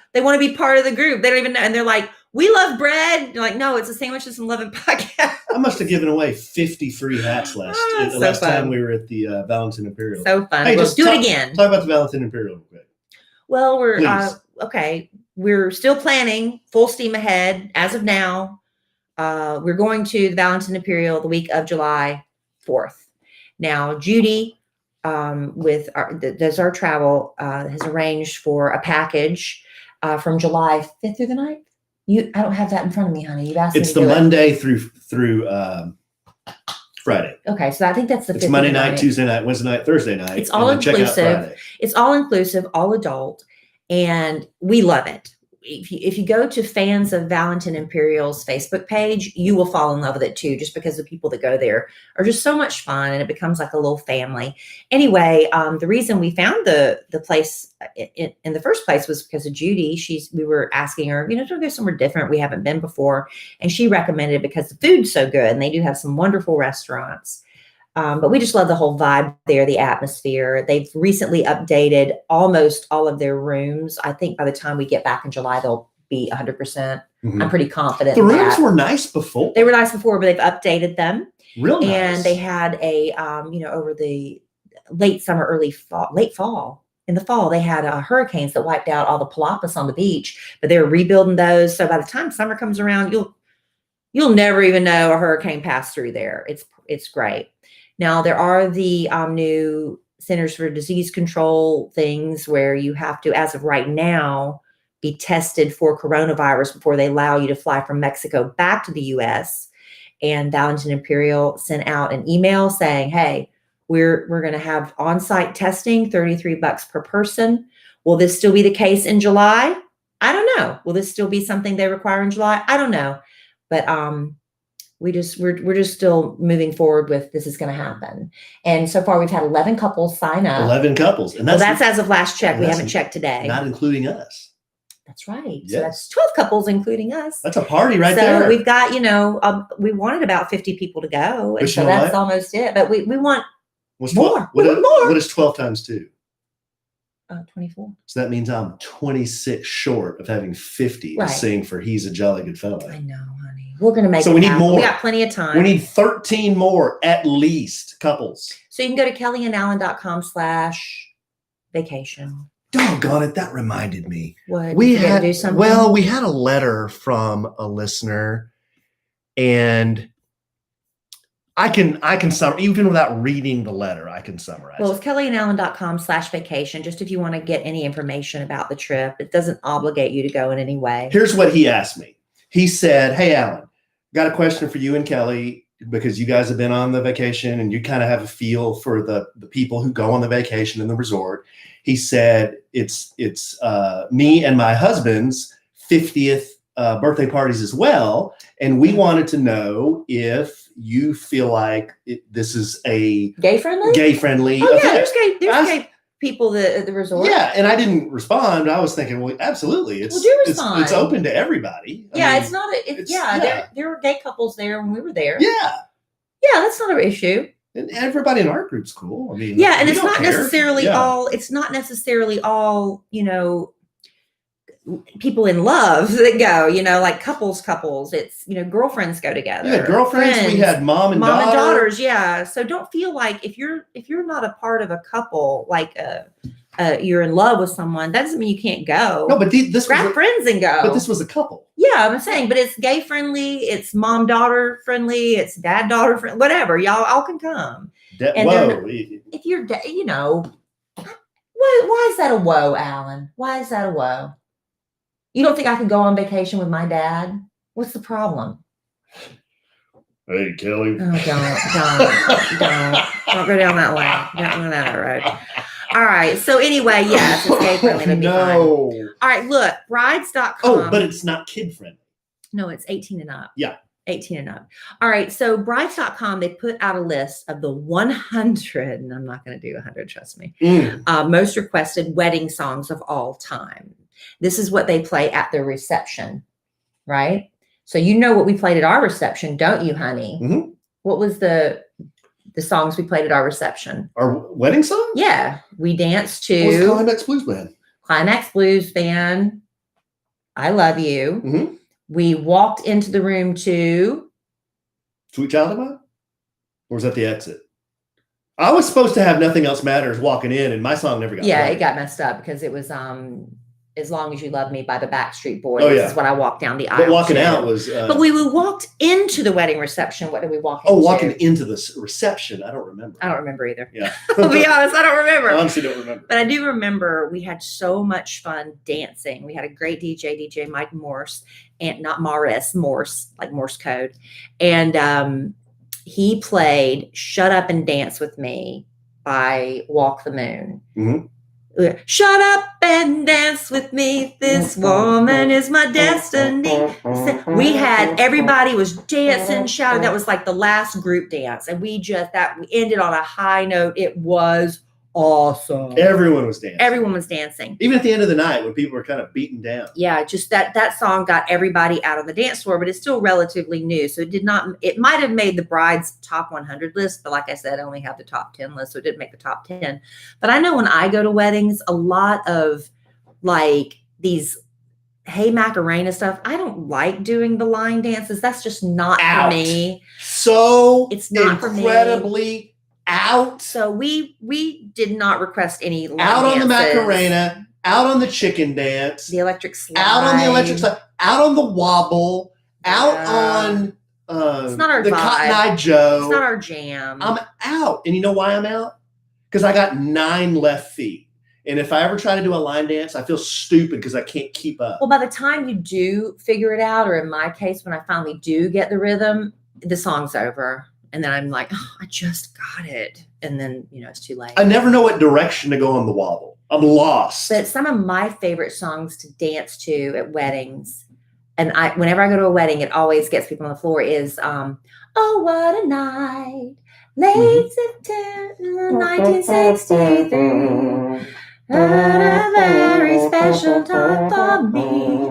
Speaker 1: part of the group. They don't even know. And they're like, we love bread. You're like, no, it's a Sandwiches and Lovin podcast.
Speaker 2: I must have given away 50 free hats last time we were at the Valentin Imperial.
Speaker 1: So fun.
Speaker 2: Hey,
Speaker 1: Let's do it again.
Speaker 2: Talk about the Valentin Imperial real quick.
Speaker 1: Well, okay. We're still planning full steam ahead as of now. We're going to the Valentin Imperial the week of July 4th. Now, Judy, does our travel, has arranged for a package from July 5th through the 9th. I don't have that in front of me, honey. You've asked me to do it.
Speaker 2: It's the Monday through Friday.
Speaker 1: Okay, so I think that's the 5th.
Speaker 2: It's Monday night, Tuesday night, Wednesday night, Thursday night.
Speaker 1: It's all inclusive. It's all inclusive, all adult, and we love it. If you go to Fans of Valentin Imperial's Facebook page, you will fall in love with it too, just because the people that go there are just so much fun and it becomes like a little family. Anyway, the reason we found the place in the first place was because of Judy. We were asking her, to go somewhere different we haven't been before. And she recommended it because the food's so good and they do have some wonderful restaurants. But we just love the whole vibe there, the atmosphere. They've recently updated almost all of their rooms. I think by the time we get back in July, they'll be 100%. Mm-hmm. I'm pretty confident.
Speaker 2: The rooms were nice before.
Speaker 1: They were nice before, but they've updated them.
Speaker 2: Real nice.
Speaker 1: And they had over the late summer, late fall. In the fall, they had hurricanes that wiped out all the palapas on the beach, but they were rebuilding those. So by the time summer comes around, you'll never even know a hurricane passed through there. It's great. Now, there are the new Centers for Disease Control things where you have to, as of right now, be tested for coronavirus before they allow you to fly from Mexico back to the U.S. And Valentin Imperial sent out an email saying, hey, we're going to have on-site testing, $33 per person. Will this still be the case in July? I don't know. Will this still be something they require in July? I don't know. But we're just still moving forward with this is going to happen. And so far we've had 11 couples sign up.
Speaker 2: 11 couples. And
Speaker 1: that's as of last check. We haven't checked today.
Speaker 2: Not including us.
Speaker 1: That's right.
Speaker 2: Yes.
Speaker 1: So that's 12 couples, including us.
Speaker 2: That's a party there.
Speaker 1: So we've got, we wanted about 50 people to go. And so that's almost it. But we want more.
Speaker 2: What is 12 times 2?
Speaker 1: 24.
Speaker 2: So that means I'm 26 short of having 50
Speaker 1: Right.
Speaker 2: to sing for He's a Jolly Good Fella.
Speaker 1: I know, honey. We're going to make
Speaker 2: So
Speaker 1: it
Speaker 2: we need
Speaker 1: happen.
Speaker 2: more.
Speaker 1: We got plenty of time.
Speaker 2: We need 13 more at least couples.
Speaker 1: So you can go to kellyandalan.com/vacation.
Speaker 2: Doggone it. That reminded me.
Speaker 1: What?
Speaker 2: We
Speaker 1: you
Speaker 2: had
Speaker 1: do something?
Speaker 2: Well, we had a letter from a listener, and I can even without reading the letter, I can summarize.
Speaker 1: Well, it's kellyandalan.com/vacation. Just if you want to get any information about the trip, it doesn't obligate you to go in any way.
Speaker 2: Here's what he asked me. He said, "Hey, Alan, got a question for you and Kelly, because you guys have been on the vacation and you kind of have a feel for the people who go on the vacation in the resort." He said, it's me and my husband's 50th birthday parties as well. And we wanted to know if you feel like this is a
Speaker 1: gay friendly
Speaker 2: event.
Speaker 1: Yeah, there's gay people at the resort.
Speaker 2: Yeah, and I didn't respond. I was thinking, well, absolutely,
Speaker 1: Well, do respond.
Speaker 2: It's open to everybody.
Speaker 1: Yeah, it's not. There were gay couples there when we were there.
Speaker 2: Yeah,
Speaker 1: that's not an issue.
Speaker 2: And everybody in our group's cool. I mean,
Speaker 1: yeah, and it's not necessarily all. It's not necessarily all. People in love that go. Like couples. It's girlfriends go together.
Speaker 2: Yeah, girlfriends. We had mom and
Speaker 1: daughters. Yeah, so don't feel like if you're not a part of a couple, like you're in love with someone, that doesn't mean you can't go.
Speaker 2: No, but this
Speaker 1: grab friends and go.
Speaker 2: But this was a couple.
Speaker 1: Yeah, I'm saying, but it's gay friendly, it's mom daughter friendly, it's dad daughter friendly, whatever. Y'all all can come. If you're, why is that a whoa, Alan? Why is that a whoa? You don't think I can go on vacation with my dad? What's the problem?
Speaker 2: Hey, Kelly.
Speaker 1: Oh, don't go down that way. Don't go down that road. All right. So anyway, yes, it's gay friendly. It'll be fine. All right. Look, brides.com.
Speaker 2: Oh, but it's not kid friendly.
Speaker 1: No, it's 18 and up.
Speaker 2: Yeah.
Speaker 1: 18 and up. All right. So brides.com, they put out a list of the 100, and I'm not going to do 100, trust me, most requested wedding songs of all time. This is what they play at their reception, right? So you know what we played at our reception, don't you, honey?
Speaker 2: Mm-hmm.
Speaker 1: What was the songs we played at our reception?
Speaker 2: Our wedding song?
Speaker 1: Yeah. We danced to
Speaker 2: What's Climax Blues Band?
Speaker 1: Climax Blues Band. I Love You.
Speaker 2: Mm-hmm.
Speaker 1: We walked into the room to
Speaker 2: Sweet Child of Mine? Or was that the exit? I was supposed to have Nothing Else Matters walking in, and my song never got played.
Speaker 1: It got messed up because it was As Long As You Love Me by the Backstreet Boys.
Speaker 2: Oh, yeah.
Speaker 1: This is what I walked down the aisle.
Speaker 2: But walking out was.
Speaker 1: But we walked into the wedding reception. What did we walk into?
Speaker 2: Oh, walking into the reception. I don't remember.
Speaker 1: I don't remember either.
Speaker 2: Yeah.
Speaker 1: I'll be honest, I don't remember.
Speaker 2: I honestly don't remember.
Speaker 1: But I do remember we had so much fun dancing. We had a great DJ Mike Morse, and not Morris, Morse, like Morse code. And he played Shut Up and Dance With Me by Walk the Moon.
Speaker 2: Mm-hmm.
Speaker 1: Shut up and dance with me. This woman is my destiny. Everybody was dancing, shouting. That was like the last group dance. And we ended on a high note. It was awesome.
Speaker 2: Everyone was dancing. Even at the end of the night when people were kind of beaten down.
Speaker 1: Yeah, just that song got everybody out on the dance floor, but it's still relatively new. So it might have made the bride's top 100 list, but like I said, I only have the top 10 list, so it didn't make the top 10. But I know when I go to weddings, a lot of like these Hey Macarena stuff, I don't like doing the line dances. That's just not for me.
Speaker 2: So
Speaker 1: it's not
Speaker 2: incredibly out.
Speaker 1: So we did not request any line
Speaker 2: out on
Speaker 1: dances.
Speaker 2: the Macarena, out on the chicken dance,
Speaker 1: the electric slide,
Speaker 2: out on the electric slide, out on the wobble, out on
Speaker 1: it's not our
Speaker 2: the
Speaker 1: vibe.
Speaker 2: Cotton Eye Joe.
Speaker 1: It's not our jam.
Speaker 2: I'm out. And you know why I'm out? Because I got 9 left feet. And if I ever try to do a line dance, I feel stupid because I can't keep up.
Speaker 1: Well, by the time you do figure it out, or in my case, when I finally do get the rhythm, the song's over. And then I'm like, oh, I just got it. And then, it's too late.
Speaker 2: I never know what direction to go on the wobble. I'm lost.
Speaker 1: But some of my favorite songs to dance to at weddings, and whenever I go to a wedding, it always gets people on the floor, is Oh, What a Night, late September 1963. A very special time for me.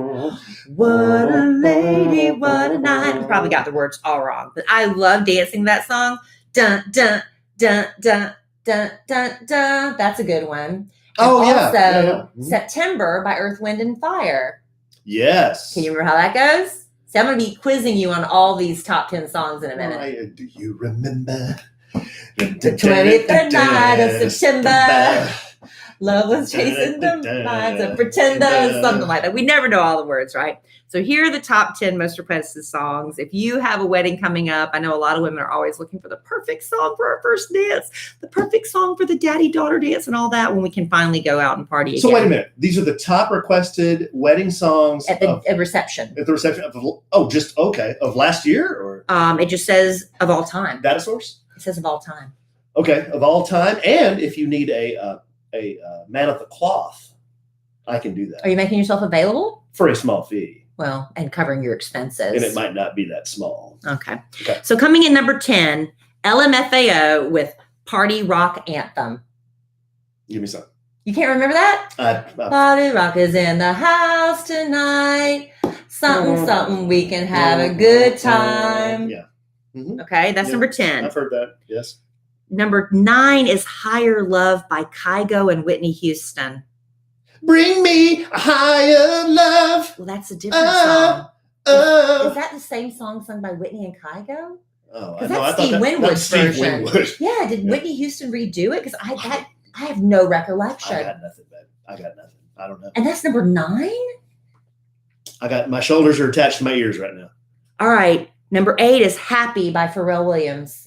Speaker 1: What a lady, what a night. I probably got the words all wrong, but I love dancing that song. Dun, dun, dun, dun, dun, dun, dun. That's a good one.
Speaker 2: Oh,
Speaker 1: And
Speaker 2: yeah.
Speaker 1: also,
Speaker 2: Yeah. Mhm.
Speaker 1: September by Earth, Wind, and Fire.
Speaker 2: Yes.
Speaker 1: Can you remember how that goes? So I'm going to be quizzing you on all these top 10 songs in a minute.
Speaker 2: Do you remember
Speaker 1: The 23rd night of September. Love was chasing the minds of pretenders, something like that. We never know all the words, right? So here are the top 10 most requested songs. If you have a wedding coming up, I know a lot of women are always looking for the perfect song for our first dance, the perfect song for the daddy-daughter dance and all that when we can finally go out and party again.
Speaker 2: So wait a minute. These are the top requested wedding songs
Speaker 1: at the reception.
Speaker 2: At the reception of last year? Or
Speaker 1: it just says of all time.
Speaker 2: Data source?
Speaker 1: It says of all time.
Speaker 2: Okay, of all time. And if you need a man of the cloth, I can do that.
Speaker 1: Are you making yourself available?
Speaker 2: For a small fee.
Speaker 1: Well, and covering your expenses.
Speaker 2: And it might not be that small.
Speaker 1: Okay. So coming in number 10, LMFAO with Party Rock Anthem.
Speaker 2: Give me some.
Speaker 1: You can't remember that? Party Rock is in the house tonight. Something, we can have a good time.
Speaker 2: Yeah. Mm-hmm.
Speaker 1: Okay, that's number 10.
Speaker 2: I've heard that, yes.
Speaker 1: Number 9 is Higher Love by Kygo and Whitney Houston.
Speaker 2: Bring me a higher love.
Speaker 1: Well, that's a different song. Is that the same song sung by Whitney and Kygo?
Speaker 2: Oh,
Speaker 1: because that's Steve Winwood's version.
Speaker 2: Winwood.
Speaker 1: Yeah, did Whitney Houston redo it? Because I have no recollection.
Speaker 2: I got nothing, babe. I got nothing. I don't know.
Speaker 1: And that's number 9?
Speaker 2: I got my shoulders are attached to my ears right now.
Speaker 1: All right. Number 8 is Happy by Pharrell Williams.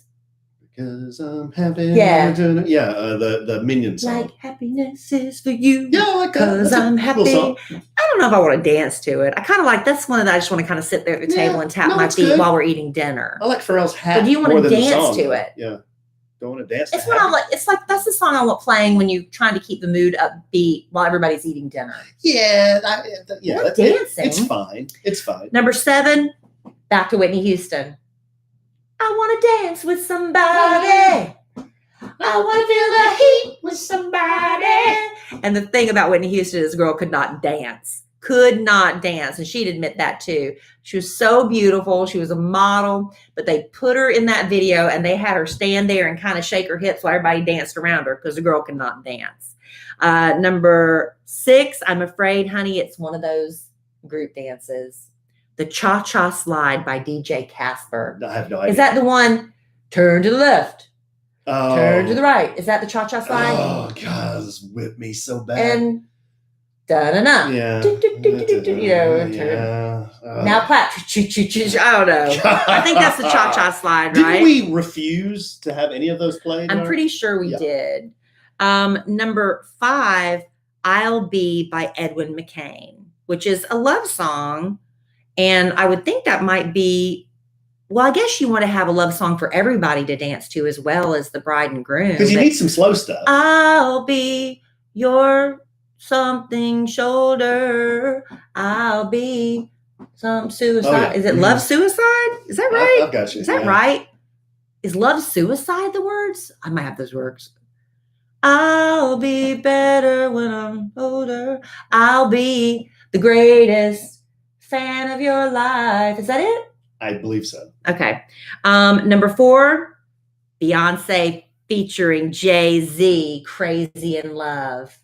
Speaker 2: Because I'm happy.
Speaker 1: Yeah.
Speaker 2: The Minion song.
Speaker 1: Like happiness is for you.
Speaker 2: Yeah, I like that.
Speaker 1: Because I'm happy. I don't know if I want to dance to it. I kind of like, that's one that I just want to kind of sit there at the table and tap my feet while we're eating dinner.
Speaker 2: I like Pharrell's hat.
Speaker 1: But do you want to dance to it?
Speaker 2: Yeah. Don't want to dance.
Speaker 1: It's what I like. It's like, that's the song I want playing when you're trying to keep the mood upbeat while everybody's eating dinner.
Speaker 2: Yeah.
Speaker 1: Dancing.
Speaker 2: It's fine. It's fine.
Speaker 1: Number 7, back to Whitney Houston. I want to dance with somebody. I want to feel the heat with somebody. And the thing about Whitney Houston is, the girl could not dance. And she'd admit that too. She was so beautiful. She was a model, but they put her in that video and they had her stand there and kind of shake her hips while everybody danced around her because the girl could not dance. Number 6, I'm Afraid, Honey. It's one of those group dances. The Cha-Cha Slide by DJ Casper.
Speaker 2: I have no idea.
Speaker 1: Is that the one, turn to the left, turn to the right? Is that the Cha-Cha Slide?
Speaker 2: Oh, God, this whipped me so bad.
Speaker 1: And da-da-da.
Speaker 2: Yeah.
Speaker 1: Now clap. I don't know. I think that's the Cha-Cha Slide, right?
Speaker 2: Didn't we refuse to have any of those played?
Speaker 1: I'm pretty sure we did. Number 5, I'll Be by Edwin McCain, which is a love song. And I would think that might be, well, I guess you want to have a love song for everybody to dance to as well as the bride and groom.
Speaker 2: Because you need some slow stuff.
Speaker 1: I'll be your something shoulder. I'll be some suicide. Oh, yeah. Is it love suicide? Is that right?
Speaker 2: I've got you.
Speaker 1: Is that right? Is love suicide the words? I might have those words. I'll be better when I'm older. I'll be the greatest fan of your life. Is that it?
Speaker 2: I believe so.
Speaker 1: Okay. Number 4, Beyonce featuring Jay-Z, Crazy in Love.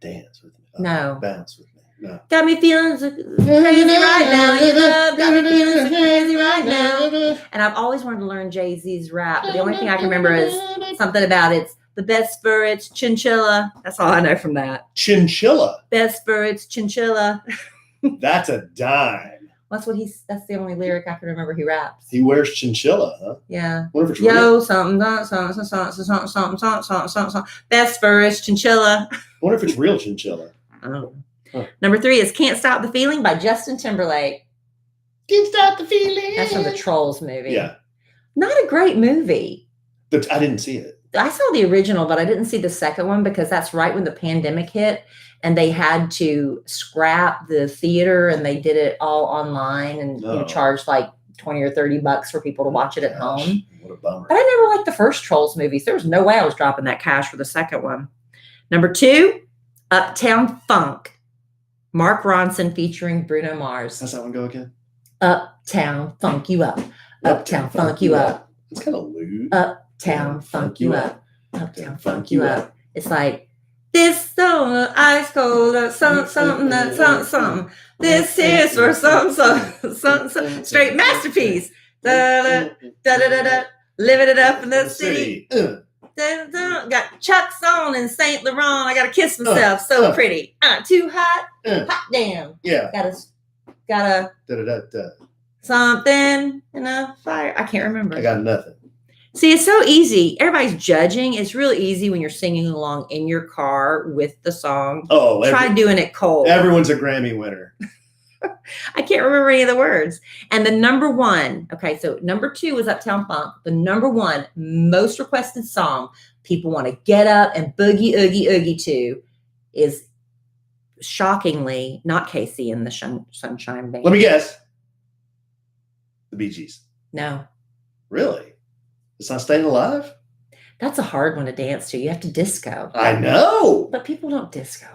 Speaker 2: Dance with me.
Speaker 1: No.
Speaker 2: Bounce with me. No.
Speaker 1: Got me feeling so crazy right now. Your love got me feeling so crazy right now. And I've always wanted to learn Jay-Z's rap, but the only thing I can remember is something about it's the best for it's chinchilla. That's all I know from that.
Speaker 2: Chinchilla?
Speaker 1: Best for it's chinchilla.
Speaker 2: That's a dime.
Speaker 1: That's the only lyric I can remember he raps.
Speaker 2: He wears chinchilla, huh?
Speaker 1: Yeah.
Speaker 2: What if it's
Speaker 1: Yo, something. Best for it's chinchilla.
Speaker 2: What if it's real chinchilla?
Speaker 1: I don't know. Huh. Number 3 is Can't Stop the Feeling by Justin Timberlake.
Speaker 2: Can't Stop the Feeling.
Speaker 1: That's from the Trolls movie.
Speaker 2: Yeah.
Speaker 1: Not a great movie.
Speaker 2: I didn't see it.
Speaker 1: I saw the original, but I didn't see the second one because that's right when the pandemic hit and they had to scrap the theater and they did it all online and charged like $20 or $30 for people to watch it at home.
Speaker 2: What a bummer.
Speaker 1: But I never liked the first Trolls movies. There was no way I was dropping that cash for the second one. Number 2, Uptown Funk. Mark Ronson featuring Bruno Mars.
Speaker 2: How's that one go again?
Speaker 1: Uptown Funk You Up. Uptown Funk You Up.
Speaker 2: It's kind of lewd.
Speaker 1: Uptown Funk You Up. Uptown Funk You Up. It's like, This song, ice cold, something, that something. This is for something. Straight masterpiece. Da da da da. Living it up in the city. Got Chuck's on in Saint Laurent. I gotta kiss myself. So pretty. Too hot. Hot damn.
Speaker 2: Yeah.
Speaker 1: Gotta something in a fire. I can't remember.
Speaker 2: I got nothing.
Speaker 1: See, it's so easy. Everybody's judging. It's really easy when you're singing along in your car with the song.
Speaker 2: Oh,
Speaker 1: try doing it cold.
Speaker 2: Everyone's a Grammy winner.
Speaker 1: I can't remember any of the words. And the number one, okay, so number 2 was Uptown Funk. The number 1 most requested song people want to get up and boogie, oogie, oogie to is shockingly not Casey and the Sunshine Band.
Speaker 2: Let me guess. The Bee Gees.
Speaker 1: No.
Speaker 2: Really? It's not Staying Alive?
Speaker 1: That's a hard one to dance to. You have to disco.
Speaker 2: I know.
Speaker 1: But people don't disco.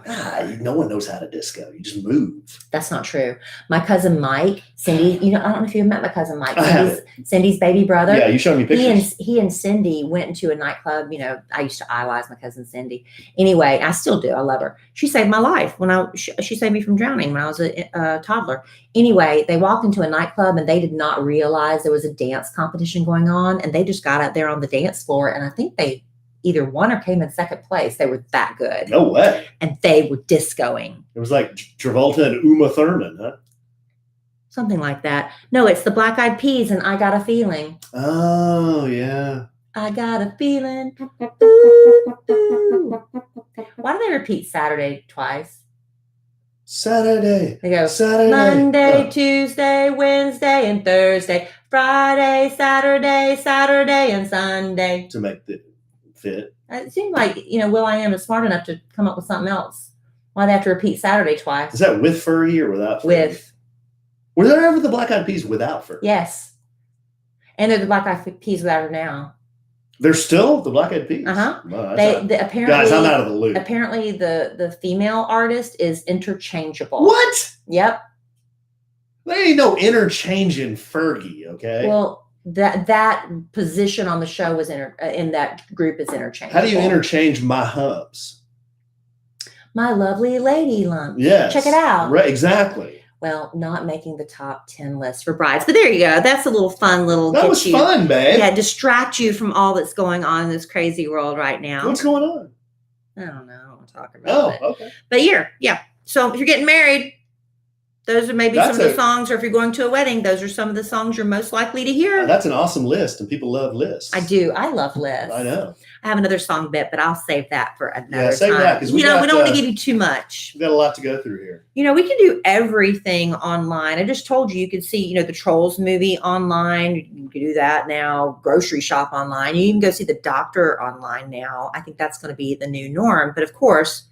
Speaker 2: No one knows how to disco. You just move.
Speaker 1: That's not true. My cousin Mike, Cindy, I don't know if you've met my cousin Mike.
Speaker 2: I
Speaker 1: Cindy's baby brother.
Speaker 2: Yeah, you showed me pictures.
Speaker 1: He and Cindy went into a nightclub. I used to idolize my cousin Cindy. Anyway, I still do. I love her. She saved my life she saved me from drowning when I was a toddler. Anyway, they walked into a nightclub and they did not realize there was a dance competition going on. And they just got out there on the dance floor. And I think they either won or came in second place. They were that good.
Speaker 2: No way.
Speaker 1: And they were discoing.
Speaker 2: It was like Travolta and Uma Thurman, huh?
Speaker 1: Something like that. No, it's the Black Eyed Peas and I Got a Feeling.
Speaker 2: Oh, yeah.
Speaker 1: I got a feeling. Ooh, ooh. Why do they repeat Saturday twice?
Speaker 2: Saturday.
Speaker 1: They go
Speaker 2: Saturday.
Speaker 1: Monday, Tuesday, Wednesday, and Thursday. Friday, Saturday, and Sunday.
Speaker 2: To make the fit.
Speaker 1: It seems like, will.i.am is smart enough to come up with something else. Why they have to repeat Saturday twice?
Speaker 2: Is that with Furry or without Furry?
Speaker 1: With.
Speaker 2: Were there ever the Black Eyed Peas without Furry?
Speaker 1: Yes. And they're the Black Eyed Peas without her now.
Speaker 2: They're still the Black Eyed Peas?
Speaker 1: Uh-huh.
Speaker 2: Wow,
Speaker 1: apparently,
Speaker 2: guys, I'm out of the loop.
Speaker 1: Apparently the female artist is interchangeable.
Speaker 2: What?
Speaker 1: Yep.
Speaker 2: There ain't no interchanging Fergie, okay?
Speaker 1: Well, that position on the show was in that group is interchangeable.
Speaker 2: How do you interchange My Humps?
Speaker 1: My Lovely Lady Lump.
Speaker 2: Yes.
Speaker 1: Check it out.
Speaker 2: Right, exactly.
Speaker 1: Well, not making the top 10 list for brides. But there you go. That's a little fun
Speaker 2: That was fun, babe.
Speaker 1: Yeah, distract you from all that's going on in this crazy world right now.
Speaker 2: What's going on?
Speaker 1: I don't know. I don't want to talk about it.
Speaker 2: Oh, okay.
Speaker 1: But yeah. So if you're getting married, those are maybe some of the songs, or if you're going to a wedding, those are some of the songs you're most likely to hear.
Speaker 2: That's an awesome list, and people love lists.
Speaker 1: I do. I love lists.
Speaker 2: I know.
Speaker 1: I have another song bit, but I'll save that for another
Speaker 2: Yeah, save
Speaker 1: time.
Speaker 2: that, because we
Speaker 1: don't want to give you too much.
Speaker 2: We've got a lot to go through here.
Speaker 1: We can do everything online. I just told you could see, the Trolls movie online. You can do that now. Grocery shop online. You can go see the doctor online now. I think that's going to be the new norm. But of course,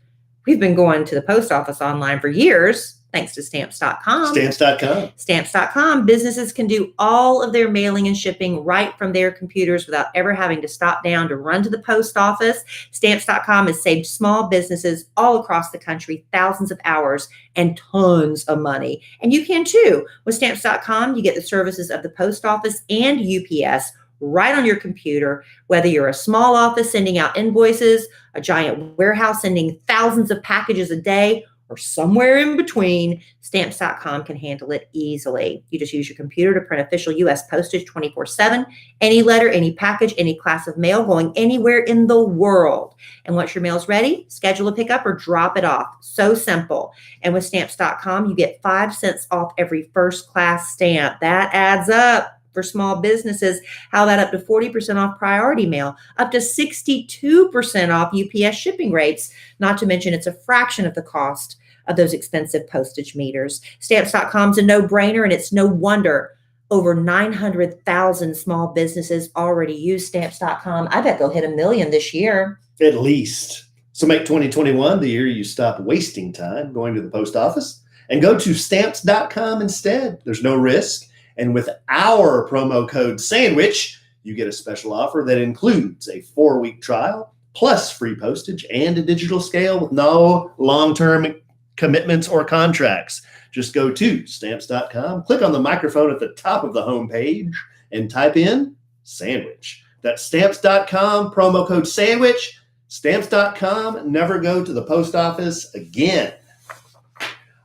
Speaker 1: we've been going to the post office online for years. Thanks to Stamps.com.
Speaker 2: Stamps.com.
Speaker 1: Stamps.com. Businesses can do all of their mailing and shipping right from their computers without ever having to stop down to run to the post office. Stamps.com has saved small businesses all across the country thousands of hours and tons of money. And you can too. With Stamps.com, you get the services of the post office and UPS right on your computer, whether you're a small office sending out invoices, a giant warehouse sending thousands of packages a day, or somewhere in between. Stamps.com can handle it easily. You just use your computer to print official U.S. postage 24/7, any letter, any package, any class of mail going anywhere in the world. And once your mail's ready, schedule a pickup or drop it off. So simple. And with Stamps.com, you get 5 cents off every first class stamp. That adds up. For small businesses, how that up to 40% off priority mail, up to 62% off UPS shipping rates, not to mention it's a fraction of the cost of those expensive postage meters. Stamps.com's a no-brainer, and it's no wonder over 900,000 small businesses already use Stamps.com. I bet they'll hit 1 million this year.
Speaker 2: At least. So make 2021 the year you stop wasting time going to the post office and go to Stamps.com instead. There's no risk. And with our promo code SANDWICH, you get a special offer that includes a 4-week trial, plus free postage and a digital scale with no long-term commitments or contracts. Just go to Stamps.com, click on the microphone at the top of the homepage, and type in SANDWICH. That's Stamps.com, promo code SANDWICH. Stamps.com, never go to the post office again.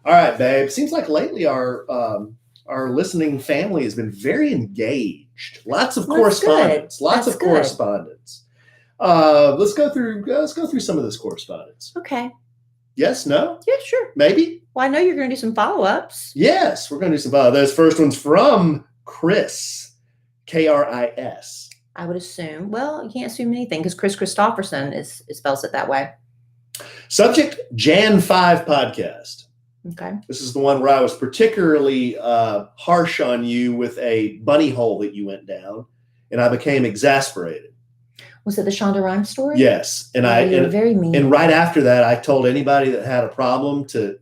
Speaker 2: All right, babe. Seems like lately our listening family has been very engaged. Lots of correspondence. Lots of correspondence. Let's go through some of this correspondence.
Speaker 1: Okay.
Speaker 2: Yes, no?
Speaker 1: Yeah, sure.
Speaker 2: Maybe?
Speaker 1: Well, I know you're going to do some follow-ups.
Speaker 2: Yes, we're going to do some follow-ups. This first one's from Chris, K-R-I-S.
Speaker 1: I would assume. Well, you can't assume anything because Chris Christopherson spells it that way.
Speaker 2: Subject, Jan 5 podcast.
Speaker 1: Okay.
Speaker 2: This is the one where I was particularly harsh on you with a bunny hole that you went down, and I became exasperated.
Speaker 1: Was it the Shonda Rhimes story?
Speaker 2: Yes. And
Speaker 1: you were very mean.
Speaker 2: And right after that, I told anybody that had a problem to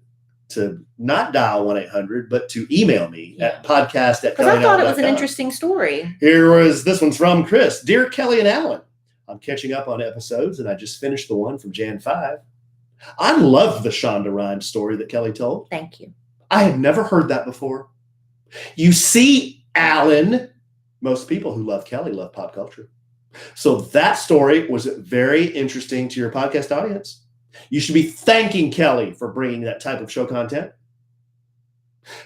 Speaker 2: not dial 1-800, but to email me at podcast@.
Speaker 1: Because I thought it was an interesting story.
Speaker 2: This one's from Chris. Dear Kelly and Alan, I'm catching up on episodes, and I just finished the one from Jan 5. I love the Shonda Rhimes story that Kelly told.
Speaker 1: Thank you.
Speaker 2: I had never heard that before. You see, Alan, most people who love Kelly love pop culture. So that story was very interesting to your podcast audience. You should be thanking Kelly for bringing that type of show content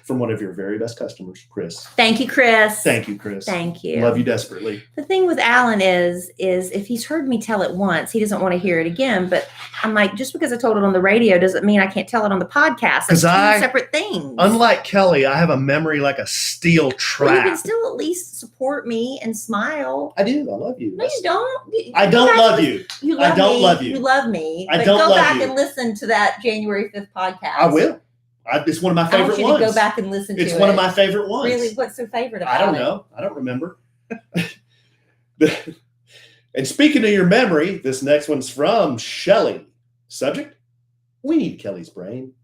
Speaker 2: from one of your very best customers, Chris.
Speaker 1: Thank you, Chris.
Speaker 2: Thank you, Chris.
Speaker 1: Thank you.
Speaker 2: Love you desperately.
Speaker 1: The thing with Alan is if he's heard me tell it once, he doesn't want to hear it again. But I'm like, just because I told it on the radio doesn't mean I can't tell it on the podcast. It's two separate things.
Speaker 2: Unlike Kelly, I have a memory like a steel trap.
Speaker 1: Well, you can still at least support me and smile.
Speaker 2: I do. I love you.
Speaker 1: No, you don't.
Speaker 2: I don't love you.
Speaker 1: You love
Speaker 2: I don't
Speaker 1: me.
Speaker 2: love you.
Speaker 1: You love me.
Speaker 2: I
Speaker 1: but
Speaker 2: don't
Speaker 1: go
Speaker 2: love
Speaker 1: back
Speaker 2: you.
Speaker 1: and listen to that January 5th podcast.
Speaker 2: I will. It's one of my favorite
Speaker 1: I want you
Speaker 2: ones.
Speaker 1: to go back and listen to it.
Speaker 2: It's one of my favorite ones.
Speaker 1: Really, what's your favorite about it?
Speaker 2: I don't know. I don't remember. And speaking of your memory, this next one's from Shelley. Subject, we need Kelly's brain.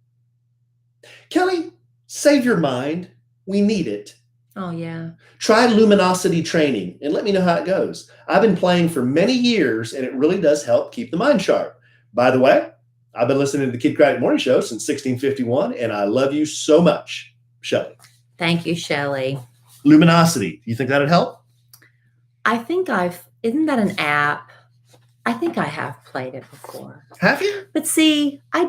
Speaker 2: Kelly, save your mind. We need it.
Speaker 1: Oh, yeah.
Speaker 2: Try luminosity training and let me know how it goes. I've been playing for many years, and it really does help keep the mind sharp. By the way, I've been listening to the Kid Craddock Morning Show since 1651, and I love you so much, Shelley.
Speaker 1: Thank you, Shelley.
Speaker 2: Luminosity. You think that'd help?
Speaker 1: I think isn't that an app? I think I have played it before.
Speaker 2: Have you?
Speaker 1: But see, I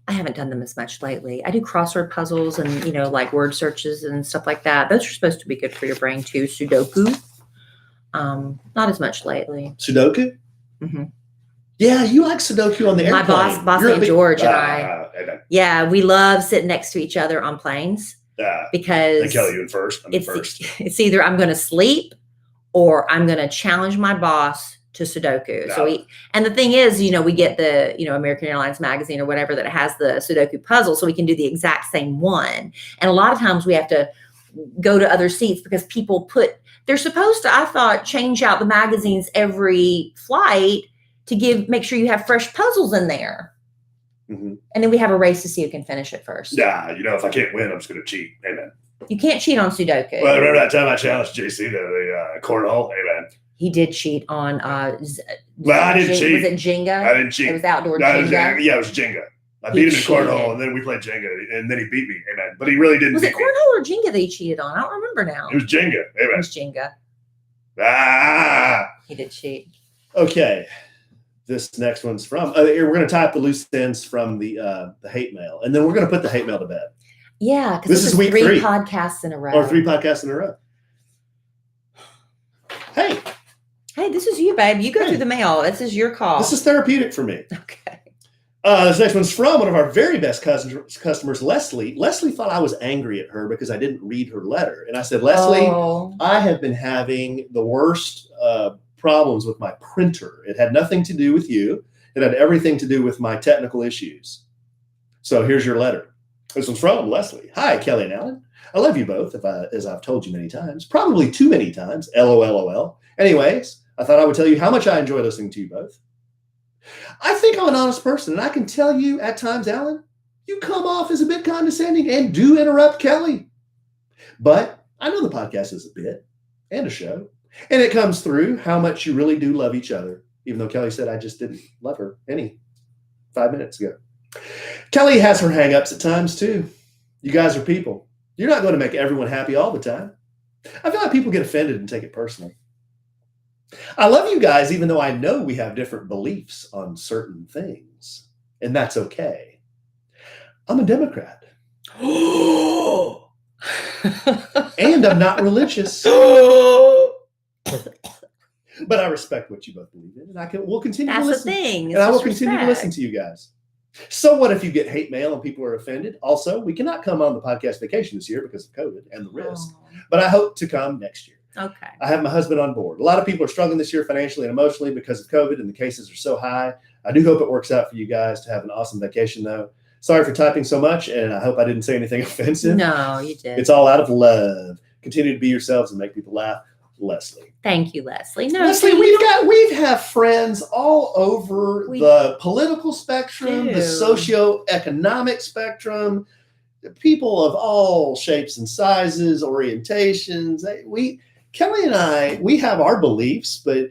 Speaker 1: haven't done them as much lately. I do crossword puzzles and, like word searches and stuff like that. Those are supposed to be good for your brain too. Sudoku. Not as much lately.
Speaker 2: Sudoku?
Speaker 1: Mm-hmm.
Speaker 2: Yeah, you like Sudoku on the airplane.
Speaker 1: My boss named George and I. Yeah, we love sitting next to each other on planes because
Speaker 2: they kill you in first.
Speaker 1: It's either I'm going to sleep or I'm going to challenge my boss to Sudoku. No. So and the thing is, we get the American Airlines magazine or whatever that has the Sudoku puzzle, so we can do the exact same one. And a lot of times we have to go to other seats because people they're supposed to, I thought, change out the magazines every flight to make sure you have fresh puzzles in there. Mm-hmm. And then we have a race to see who can finish it first.
Speaker 2: Yeah, if I can't win, I'm just going to cheat. Amen.
Speaker 1: You can't cheat on Sudoku.
Speaker 2: Well, remember that time I challenged JC to the cornhole? Amen.
Speaker 1: He did cheat on.
Speaker 2: I didn't cheat.
Speaker 1: Was it Jenga?
Speaker 2: I didn't cheat.
Speaker 1: It was outdoor Jenga.
Speaker 2: Yeah, it was Jenga. I beat him in cornhole, and then we played Jenga, and then he beat me. Amen. But he really didn't.
Speaker 1: Was it cornhole or Jenga that he cheated on? I don't remember now.
Speaker 2: It was Jenga. Amen.
Speaker 1: It was Jenga. He did cheat.
Speaker 2: Okay. This next one's from. We're going to type the loose ends from the hate mail, and then we're going to put the hate mail to bed.
Speaker 1: Yeah, because
Speaker 2: this is week 3
Speaker 1: podcasts in a row.
Speaker 2: Or 3 podcasts in a row. Hey,
Speaker 1: this is you, babe. You go through the mail. This is your call.
Speaker 2: This is therapeutic for me.
Speaker 1: Okay.
Speaker 2: This next one's from one of our very best customers, Leslie. Leslie thought I was angry at her because I didn't read her letter, and I said, Leslie, I have been having the worst problems with my printer. It had nothing to do with you. It had everything to do with my technical issues. So here's your letter. This one's from Leslie. Hi, Kelly and Alan. I love you both, as I've told you many times, probably too many times. LOL. Anyways, I thought I would tell you how much I enjoy listening to you both. I think I'm an honest person, and I can tell you at times, Alan, you come off as a bit condescending and do interrupt Kelly. But I know the podcast is a bit and a show. And it comes through how much you really do love each other, even though Kelly said I just didn't love her any 5 minutes ago. Kelly has her hang-ups at times, too. You guys are people. You're not going to make everyone happy all the time. I feel like people get offended and take it personally. I love you guys, even though I know we have different beliefs on certain things, and that's okay. I'm a Democrat. And I'm not religious. But I respect what you both believe in, and we'll continue to listen.
Speaker 1: That's the thing.
Speaker 2: And I will continue to listen to you guys. So what if you get hate mail and people are offended? Also, we cannot come on the podcast vacation this year because of COVID and the risk. But I hope to come next year.
Speaker 1: Okay.
Speaker 2: I have my husband on board. A lot of people are struggling this year financially and emotionally because of COVID, and the cases are so high. I do hope it works out for you guys to have an awesome vacation, though. Sorry for typing so much, and I hope I didn't say anything offensive.
Speaker 1: No, you did.
Speaker 2: It's all out of love. Continue to be yourselves and make people laugh. Leslie.
Speaker 1: Thank you, Leslie. No,
Speaker 2: Leslie, we have friends all over the political spectrum, the socioeconomic spectrum, people of all shapes and sizes, orientations. Kellie and I, we have our beliefs, but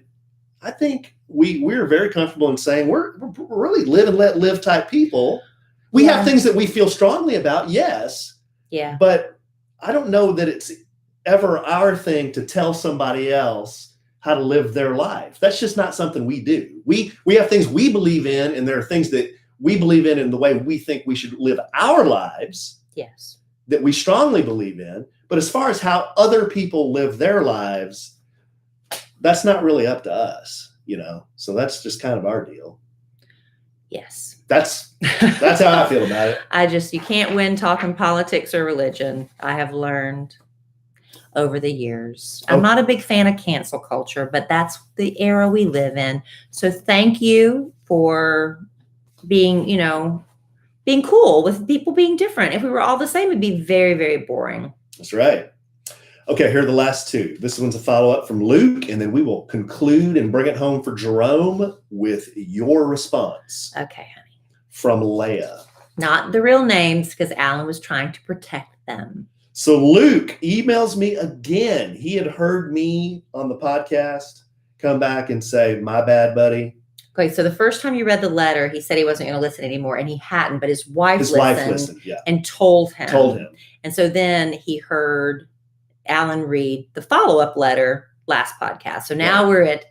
Speaker 2: I think we're very comfortable in saying we're really live and let live type people. We have things that we feel strongly about, yes. Yeah. But I don't know that it's ever our thing to tell somebody else how to live their life. That's just not something we do. We have things we believe in, and there are things that we believe in the way we think we should live our lives. Yes. That we strongly believe in. But as far as how other people live their lives, that's not really up to us, So that's just kind of our deal. Yes. That's how I feel about it.
Speaker 1: You can't win talking politics or religion. I have learned over the years. I'm not a big fan of cancel culture, but that's the era we live in. So thank you for being, being cool with people being different. If we were all the same, it'd be very, very boring.
Speaker 2: That's right. Okay, here are the last two. This one's a follow-up from Luke, and then we will conclude and bring it home for Jerome with your response.
Speaker 1: Okay, honey.
Speaker 2: From Leah.
Speaker 1: Not the real names, because Alan was trying to protect them.
Speaker 2: So Luke emails me again. He had heard me on the podcast come back and say, my bad, buddy.
Speaker 1: Okay, so the first time you read the letter, he said he wasn't going to listen anymore, and he hadn't, but his wife listened and told him. And so then he heard Alan read the follow-up letter last podcast. So now we're at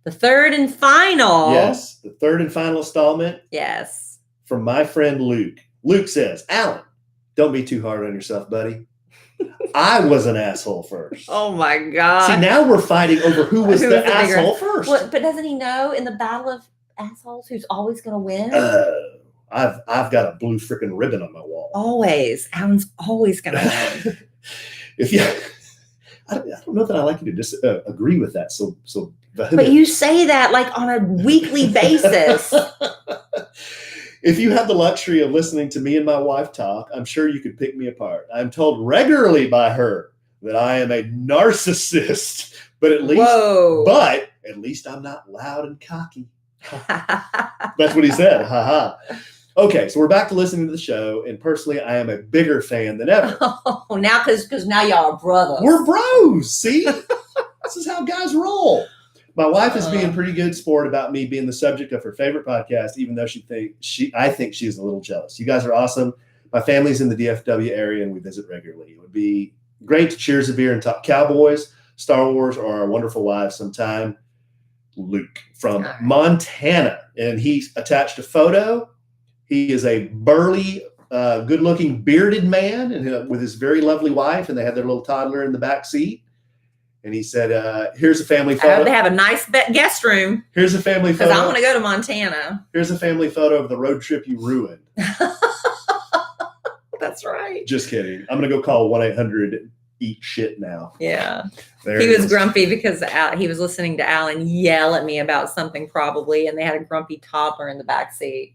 Speaker 1: the third and final.
Speaker 2: Yes, the third and final installment.
Speaker 1: Yes.
Speaker 2: From my friend Luke. Luke says, Alan, don't be too hard on yourself, buddy. I was an asshole first.
Speaker 1: Oh my God.
Speaker 2: See, now we're fighting over who was the asshole first.
Speaker 1: Well, but doesn't he know in the battle of assholes who's always going to win?
Speaker 2: I've got a blue freaking ribbon on my wall.
Speaker 1: Always. Alan's always going to win.
Speaker 2: I don't know that I like you to agree with that. So
Speaker 1: but you say that like on a weekly basis.
Speaker 2: If you have the luxury of listening to me and my wife talk, I'm sure you could pick me apart. I'm told regularly by her that I am a narcissist, but at least I'm not loud and cocky. That's what he said. Ha ha. Okay, so we're back to listening to the show, and personally, I am a bigger fan than ever.
Speaker 1: Oh, now because now y'all are brothers.
Speaker 2: We're bros. See, this is how guys roll. My wife is being pretty good sport about me being the subject of her favorite podcast, even though I think she's a little jealous. You guys are awesome. My family's in the DFW area, and we visit regularly. It would be great to cheers a beer and talk Cowboys, Star Wars, or our wonderful lives sometime. Luke from Montana, and he's attached a photo. He is a burly, good-looking, bearded man, and with his very lovely wife, and they have their little toddler in the back seat. And he said, here's a family photo.
Speaker 1: They have a nice guest room.
Speaker 2: Here's a family photo.
Speaker 1: Because I want to go to Montana.
Speaker 2: Here's a family photo of the road trip you ruined.
Speaker 1: That's right.
Speaker 2: Just kidding. I'm going to go call 1-800-EAT-SHIT now.
Speaker 1: Yeah. He was grumpy because he was listening to Alan yell at me about something probably, and they had a grumpy toddler in the back seat.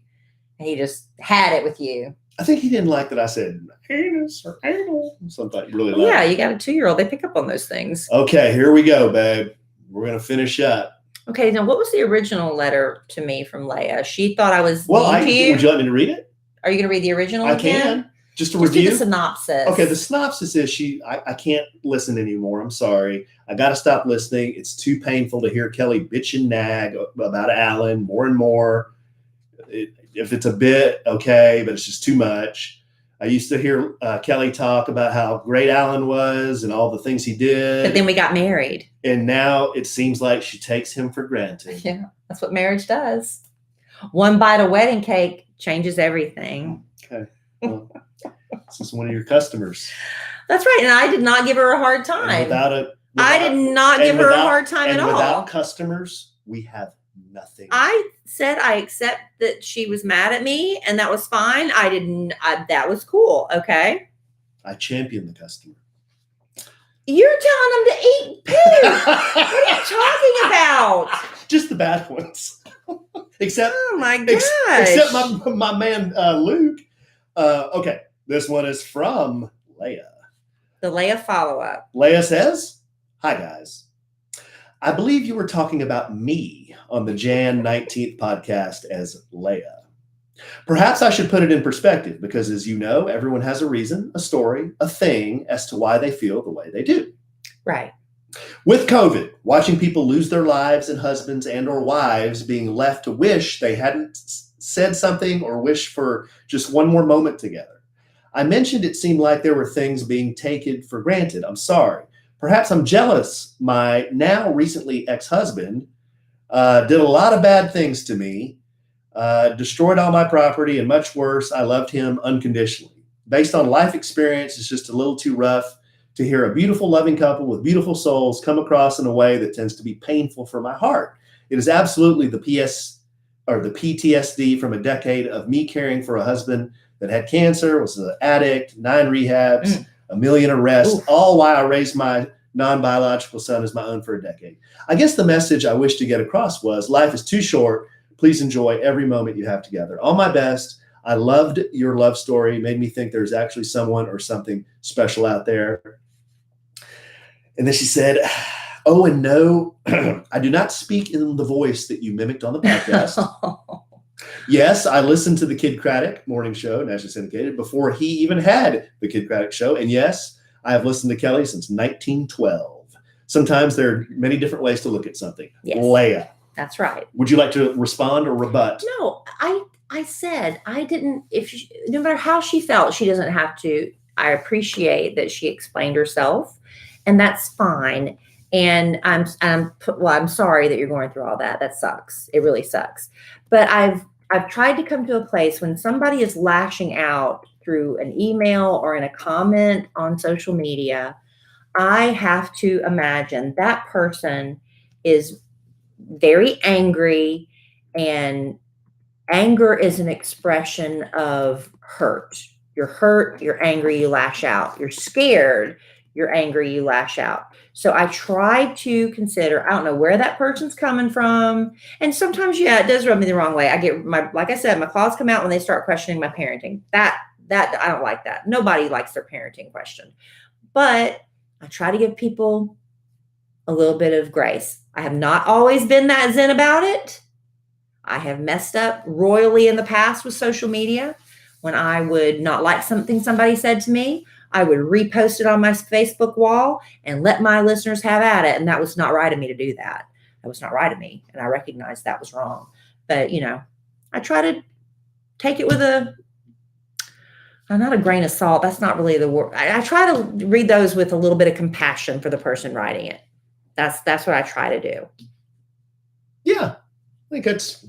Speaker 1: And he just had it with you.
Speaker 2: I think he didn't like that I said anus or anal. Something really loud.
Speaker 1: Yeah, you got a 2-year-old. They pick up on those things.
Speaker 2: Okay, here we go, babe. We're going to finish up.
Speaker 1: Okay, now what was the original letter to me from Leah? She thought I was mean to you.
Speaker 2: Would you like me to read it?
Speaker 1: Are you going to read the original again?
Speaker 2: I can. Just to review.
Speaker 1: Do the synopsis.
Speaker 2: Okay, the synopsis is I can't listen anymore. I'm sorry. I got to stop listening. It's too painful to hear Kellie bitch and nag about Alan more and more. If it's a bit, okay, but it's just too much. I used to hear Kellie talk about how great Alan was and all the things he did.
Speaker 1: But then we got married.
Speaker 2: And now it seems like she takes him for granted.
Speaker 1: Yeah, that's what marriage does. One bite of wedding cake changes everything.
Speaker 2: Okay. Well, this is one of your customers.
Speaker 1: That's right. And I did not give her a hard time. I did not give her a hard time at all.
Speaker 2: Without customers, we have nothing.
Speaker 1: I said I accept that she was mad at me, and that was fine. That was cool. Okay.
Speaker 2: I champion the customer.
Speaker 1: You're telling them to eat poo. What are you talking about?
Speaker 2: Just the bad ones. Except,
Speaker 1: oh my gosh.
Speaker 2: Except my man Luke. Okay, this one is from Leah.
Speaker 1: The Leah follow-up.
Speaker 2: Leah says, "Hi guys. I believe you were talking about me on the Jan 19th podcast as Leah. Perhaps I should put it in perspective because, as you know, everyone has a reason, a story, a thing as to why they feel the way they do.
Speaker 1: Right.
Speaker 2: With COVID, watching people lose their lives and husbands and or wives being left to wish they hadn't said something or wish for just one more moment together. I mentioned it seemed like there were things being taken for granted. I'm sorry. Perhaps I'm jealous. My now recently ex-husband did a lot of bad things to me, destroyed all my property, and much worse, I loved him unconditionally. Based on life experience, it's just a little too rough to hear a beautiful, loving couple with beautiful souls come across in a way that tends to be painful for my heart. It is absolutely the PTSD from a decade of me caring for a husband that had cancer, was an addict, 9 rehabs, a million arrests, all while I raised my non-biological son as my own for a decade. I guess the message I wish to get across was life is too short. Please enjoy every moment you have together. All my best. I loved your love story. It made me think there's actually someone or something special out there." And then she said, "Oh, and no, I do not speak in the voice that you mimicked on the podcast. Yes, I listened to the Kid Craddock morning show, nationally syndicated, before he even had the Kid Craddock show. And yes, I have listened to Kellie since 1912. Sometimes there are many different ways to look at something." Yes. Leah.
Speaker 1: That's right.
Speaker 2: Would you like to respond or rebut?
Speaker 1: No, I said I didn't. No matter how she felt, she doesn't have to. I appreciate that she explained herself, and that's fine. And I'm sorry that you're going through all that. That sucks. It really sucks. But I've tried to come to a place when somebody is lashing out through an email or in a comment on social media, I have to imagine that person is very angry, and anger is an expression of hurt. You're hurt, you're angry, you lash out. You're scared, you're angry, you lash out. So I try to consider, I don't know where that person's coming from. And sometimes, yeah, it does rub me the wrong way. I get like I said, my claws come out when they start questioning my parenting. That I don't like that. Nobody likes their parenting questioned. But I try to give people a little bit of grace. I have not always been that zen about it. I have messed up royally in the past with social media. When I would not like something somebody said to me, I would repost it on my Facebook wall and let my listeners have at it. And that was not right of me to do that. That was not right of me. And I recognized that was wrong. But, I try to take it with not a grain of salt. That's not really the word. I try to read those with a little bit of compassion for the person writing it. That's what I try to do.
Speaker 2: Yeah, I think that's a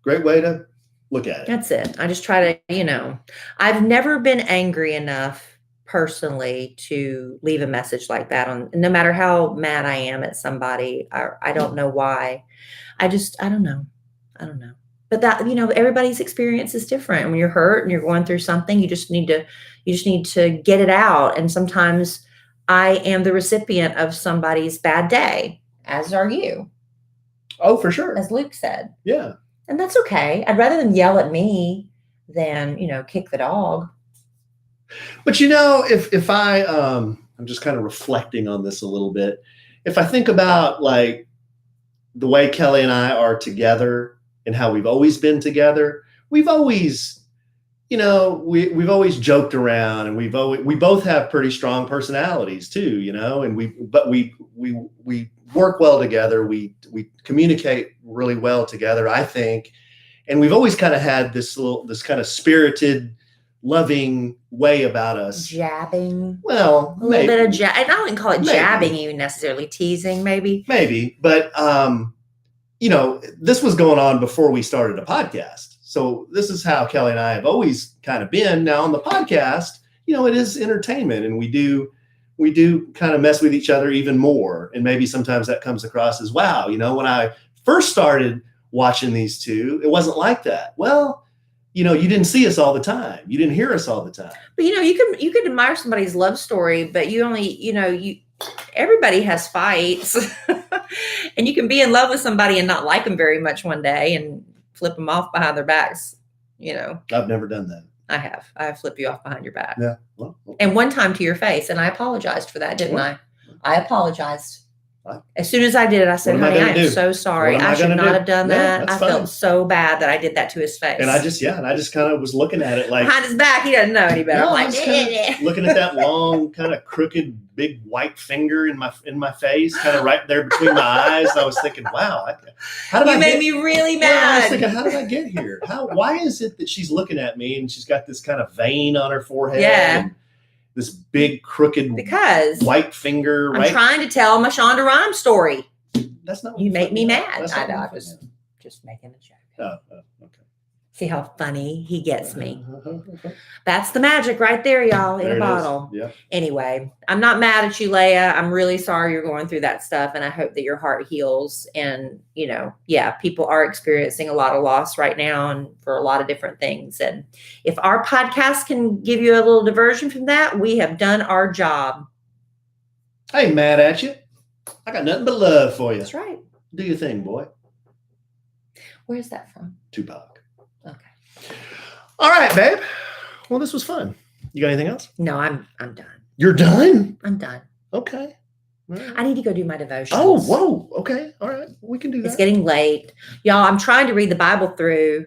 Speaker 2: great way to look at it.
Speaker 1: That's it. I just try to, I've never been angry enough personally to leave a message like that on, no matter how mad I am at somebody. I don't know why. I don't know. But that, everybody's experience is different. When you're hurt and you're going through something, you just need to get it out. And sometimes I am the recipient of somebody's bad day, as are you.
Speaker 2: Oh, for sure.
Speaker 1: As Luke said.
Speaker 2: Yeah.
Speaker 1: And that's okay. I'd rather them yell at me than, kick the dog.
Speaker 2: But if I'm just kind of reflecting on this a little bit. If I think about like the way Kellie and I are together and how we've always been together, we've always, we've always joked around, and we both have pretty strong personalities too, and we work well together. We communicate really well together, I think. And we've always kind of had this kind of spirited loving way about us.
Speaker 1: Jabbing.
Speaker 2: Well,
Speaker 1: A little bit of jab. And I wouldn't call it jabbing even necessarily, teasing maybe.
Speaker 2: Maybe. But, this was going on before we started a podcast. So this is how Kellie and I have always kind of been. Now on the podcast, it is entertainment, and we do kind of mess with each other even more. And maybe sometimes that comes across as, wow, when I first started watching these two, it wasn't like that. Well, you didn't see us all the time. You didn't hear us all the time.
Speaker 1: But you can admire somebody's love story, but you only, everybody has fights. And you can be in love with somebody and not like them very much one day and flip them off behind their backs,
Speaker 2: I've never done that.
Speaker 1: I have flipped you off behind your back.
Speaker 2: Yeah. Well, okay.
Speaker 1: And one time to your face. And I apologized for that, didn't I? I apologized. As soon as I did it, I said, honey, I am so sorry. I should not have done that. I felt so bad that I did that to his face.
Speaker 2: And I just kind of was looking at it like
Speaker 1: behind his back. He doesn't know any better. I'm like,
Speaker 2: looking at that long, kind of crooked, big white finger in my face, kind of right there between my eyes. And I was thinking, wow,
Speaker 1: you made me really mad.
Speaker 2: Well, I was thinking, how did I get here? Why is it that she's looking at me and she's got this kind of vein on her forehead?
Speaker 1: Yeah.
Speaker 2: And this big crooked white finger.
Speaker 1: I'm trying to tell my Shonda Rhimes story.
Speaker 2: That's not.
Speaker 1: You make me mad. I was just making a joke.
Speaker 2: Oh, okay.
Speaker 1: See how funny he gets me. That's the magic right there, y'all, in a bottle.
Speaker 2: Yeah.
Speaker 1: Anyway, I'm not mad at you, Leia. I'm really sorry you're going through that stuff, and I hope that your heart heals. And, people are experiencing a lot of loss right now and for a lot of different things. And if our podcast can give you a little diversion from that, we have done our job.
Speaker 2: I ain't mad at you. I got nothing but love for you.
Speaker 1: That's right.
Speaker 2: Do your thing, boy.
Speaker 1: Where's that from?
Speaker 2: Tupac.
Speaker 1: Okay.
Speaker 2: All right, babe. Well, this was fun. You got anything else?
Speaker 1: No, I'm done.
Speaker 2: You're done?
Speaker 1: I'm done.
Speaker 2: Okay. Right.
Speaker 1: I need to go do my devotions.
Speaker 2: Oh, whoa. Okay. All right. We can do that.
Speaker 1: It's getting late. Y'all, I'm trying to read the Bible through,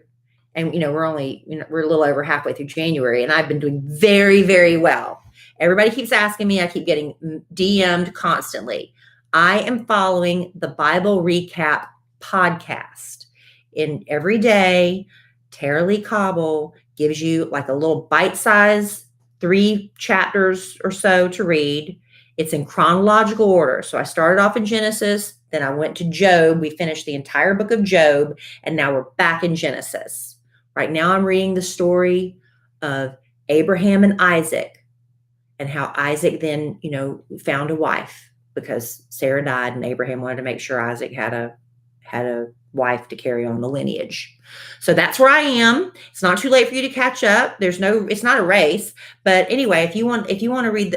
Speaker 1: and we're a little over halfway through January, and I've been doing very, very well. Everybody keeps asking me. I keep getting DM'd constantly. I am following the Bible Recap podcast. In every day, Tara Lee Cobble gives you like a little bite-sized 3 chapters or so to read. It's in chronological order. So I started off in Genesis, then I went to Job. We finished the entire book of Job, and now we're back in Genesis. Right now I'm reading the story of Abraham and Isaac, and how Isaac then, found a wife because Sarah died, and Abraham wanted to make sure Isaac had a wife to carry on the lineage. So that's where I am. It's not too late for you to catch up. It's not a race. But anyway, if you want to read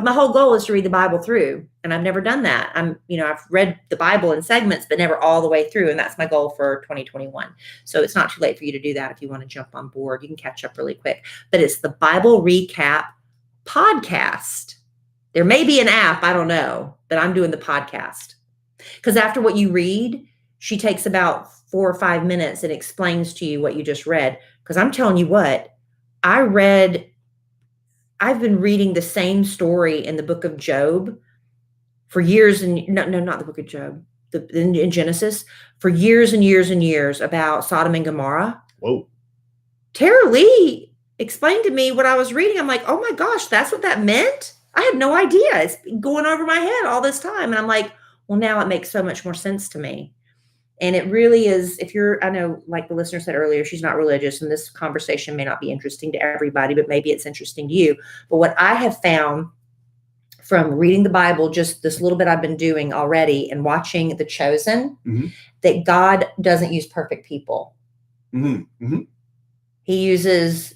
Speaker 1: my whole goal is to read the Bible through. And I've never done that. I've read the Bible in segments, but never all the way through. And that's my goal for 2021. So it's not too late for you to do that. If you want to jump on board, you can catch up really quick. But it's the Bible Recap podcast. There may be an app, I don't know, but I'm doing the podcast. Because after what you read, she takes about 4 or 5 minutes and explains to you what you just read. Because I'm telling you what, I've been reading the same story in the book of Job for years. And no, not the book of Job, in Genesis, for years and years and years about Sodom and Gomorrah.
Speaker 2: Whoa.
Speaker 1: Tara Lee explained to me what I was reading. I'm like, oh my gosh, that's what that meant? I had no idea. It's been going over my head all this time. And I'm like, well, now it makes so much more sense to me. And it really is, I know, like the listener said earlier, she's not religious, and this conversation may not be interesting to everybody, but maybe it's interesting to you. But what I have found from reading the Bible, just this little bit I've been doing already and watching The Chosen, that God doesn't use perfect people. He uses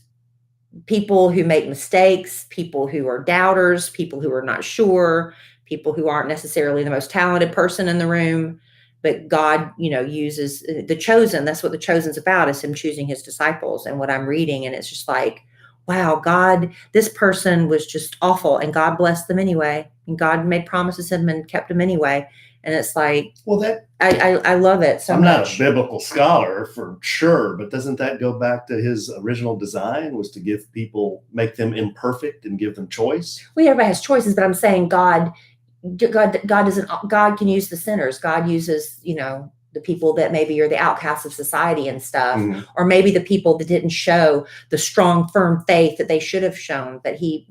Speaker 1: people who make mistakes, people who are doubters, people who are not sure, people who aren't necessarily the most talented person in the room. But God, uses The Chosen. That's what The Chosen's about, is him choosing his disciples. And what I'm reading, and it's just like, wow, God, this person was just awful, and God blessed them anyway. And God made promises to him and kept them anyway. And it's like, well, I love it so much.
Speaker 2: I'm not a biblical scholar for sure, but doesn't that go back to his original design, was to give people, make them imperfect and give them choice?
Speaker 1: Well, everybody has choices, but I'm saying God can use the sinners. God uses, the people that maybe are the outcasts of society and stuff,
Speaker 2: Mhm.
Speaker 1: or maybe the people that didn't show the strong, firm faith that they should have shown, that he,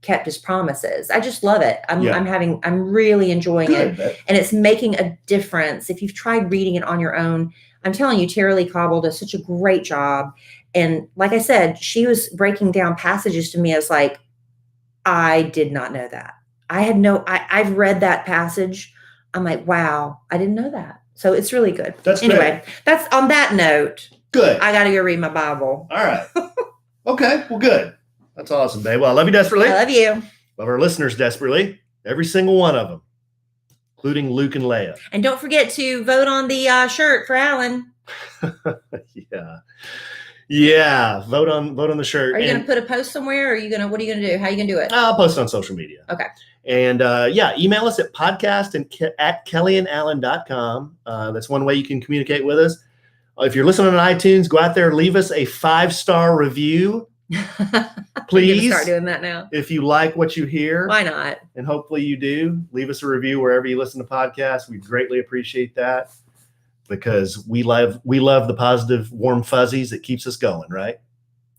Speaker 1: kept his promises. I just love it. I'm really enjoying it.
Speaker 2: Good.
Speaker 1: And it's making a difference. If you've tried reading it on your own, I'm telling you, Tara Lee Cobble does such a great job. And like I said, she was breaking down passages to me as like, I did not know that. I've read that passage. I'm like, wow, I didn't know that. So it's really good.
Speaker 2: Anyway,
Speaker 1: that's on that note.
Speaker 2: Good.
Speaker 1: I got to go read my Bible.
Speaker 2: All right. Okay. Well, good. That's awesome, babe. Well, I love you desperately.
Speaker 1: I love you.
Speaker 2: Love our listeners desperately. Every single one of them, including Luke and Leia.
Speaker 1: And don't forget to vote on the shirt for Alan.
Speaker 2: Yeah. Vote on the shirt.
Speaker 1: Are you going to put a post somewhere? Or what are you going to do? How are you going to do it?
Speaker 2: I'll post it on social media.
Speaker 1: Okay.
Speaker 2: And email us at podcast@kellyandalan.com. That's one way you can communicate with us. If you're listening on iTunes, go out there, leave us a 5-star review. Please
Speaker 1: start doing that now.
Speaker 2: If you like what you hear.
Speaker 1: Why not?
Speaker 2: And hopefully you do. Leave us a review wherever you listen to podcasts. We greatly appreciate that, because we love the positive, warm fuzzies that keeps us going, right?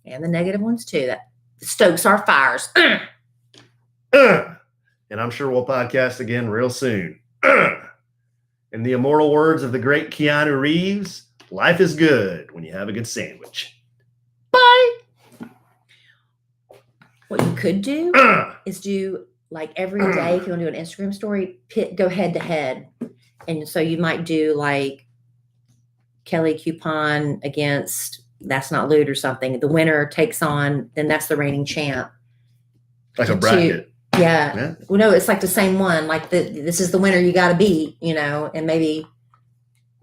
Speaker 1: And the negative ones too. That stokes our fires.
Speaker 2: And I'm sure we'll podcast again real soon. In the immortal words of the great Keanu Reeves, life is good when you have a good sandwich. Bye.
Speaker 1: What you could do is do like every day, if you want to do an Instagram story, go head to head. And so you might do like Kellie Coupon against That's Not Loot or something. The winner takes on, then that's the reigning champ.
Speaker 2: Like a bracket.
Speaker 1: Yeah. Well, no, it's like the same one. Like this is the winner you got to beat, and maybe.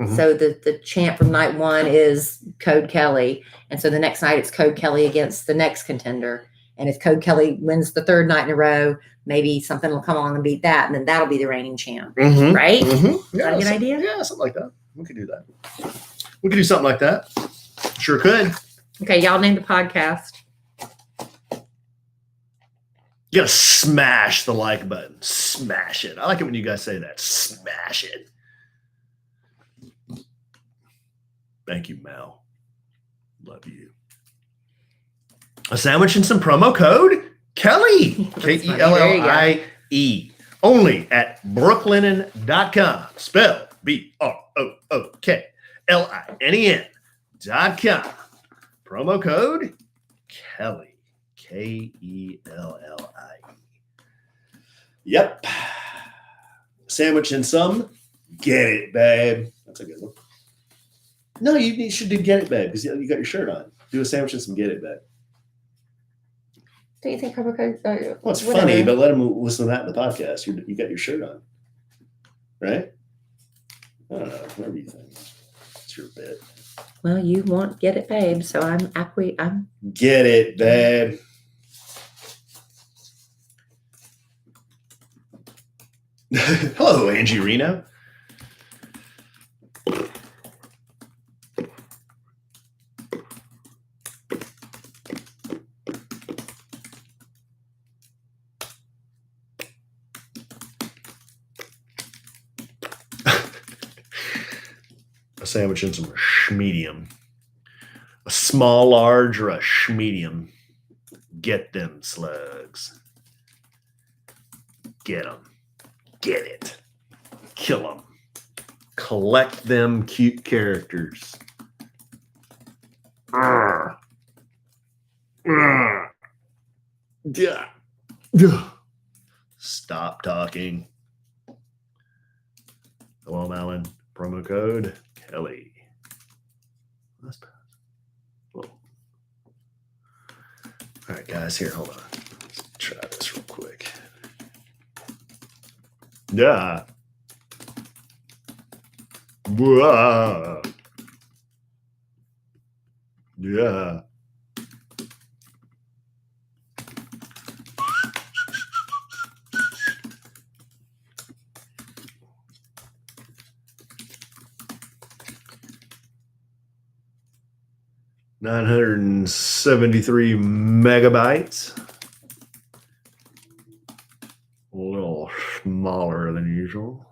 Speaker 1: Mm-hmm. So the champ from night one is Code Kellie. And so the next night it's Code Kellie against the next contender. And if Code Kellie wins the third night in a row, maybe something will come along and beat that. And then that'll be the reigning champ.
Speaker 2: Mm-hmm.
Speaker 1: Right?
Speaker 2: Mm-hmm.
Speaker 1: Yeah, is that a good idea?
Speaker 2: Yeah, something like that. We could do that. We could do something like that. Sure could.
Speaker 1: Okay, y'all name the podcast.
Speaker 2: You gotta smash the like button. Smash it. I like it when you guys say that. Smash it. Thank you, Mel. Love you. A sandwich and some promo code Kellie. KELLIE. Only at brooklinen.com. Spell BROOKLINEN.com. Promo code Kellie. KELLIE. Yep. Sandwich and some Get It, babe. That's a good one. No, you should do Get It, babe, because you got your shirt on. Do a sandwich and some Get It, babe.
Speaker 1: Don't you think promo code?
Speaker 2: Well, it's funny, but let them listen to that in the podcast. You got your shirt on, right? I don't know. Whatever you think. It's your bit.
Speaker 1: Well, you want Get It, babe, so I'm
Speaker 2: Get It, babe. Hello, Angie Reno. A sandwich and some schmedium. A small, large, or a schmedium. Get them slugs. Get them. Get it. Kill them. Collect them cute characters. Stop talking. Hello, Alan. Promo code Kellie. All right, guys, here, hold on. Let's try this real quick. Yeah. Whoa. Yeah. $973 megabytes. A little smaller than usual.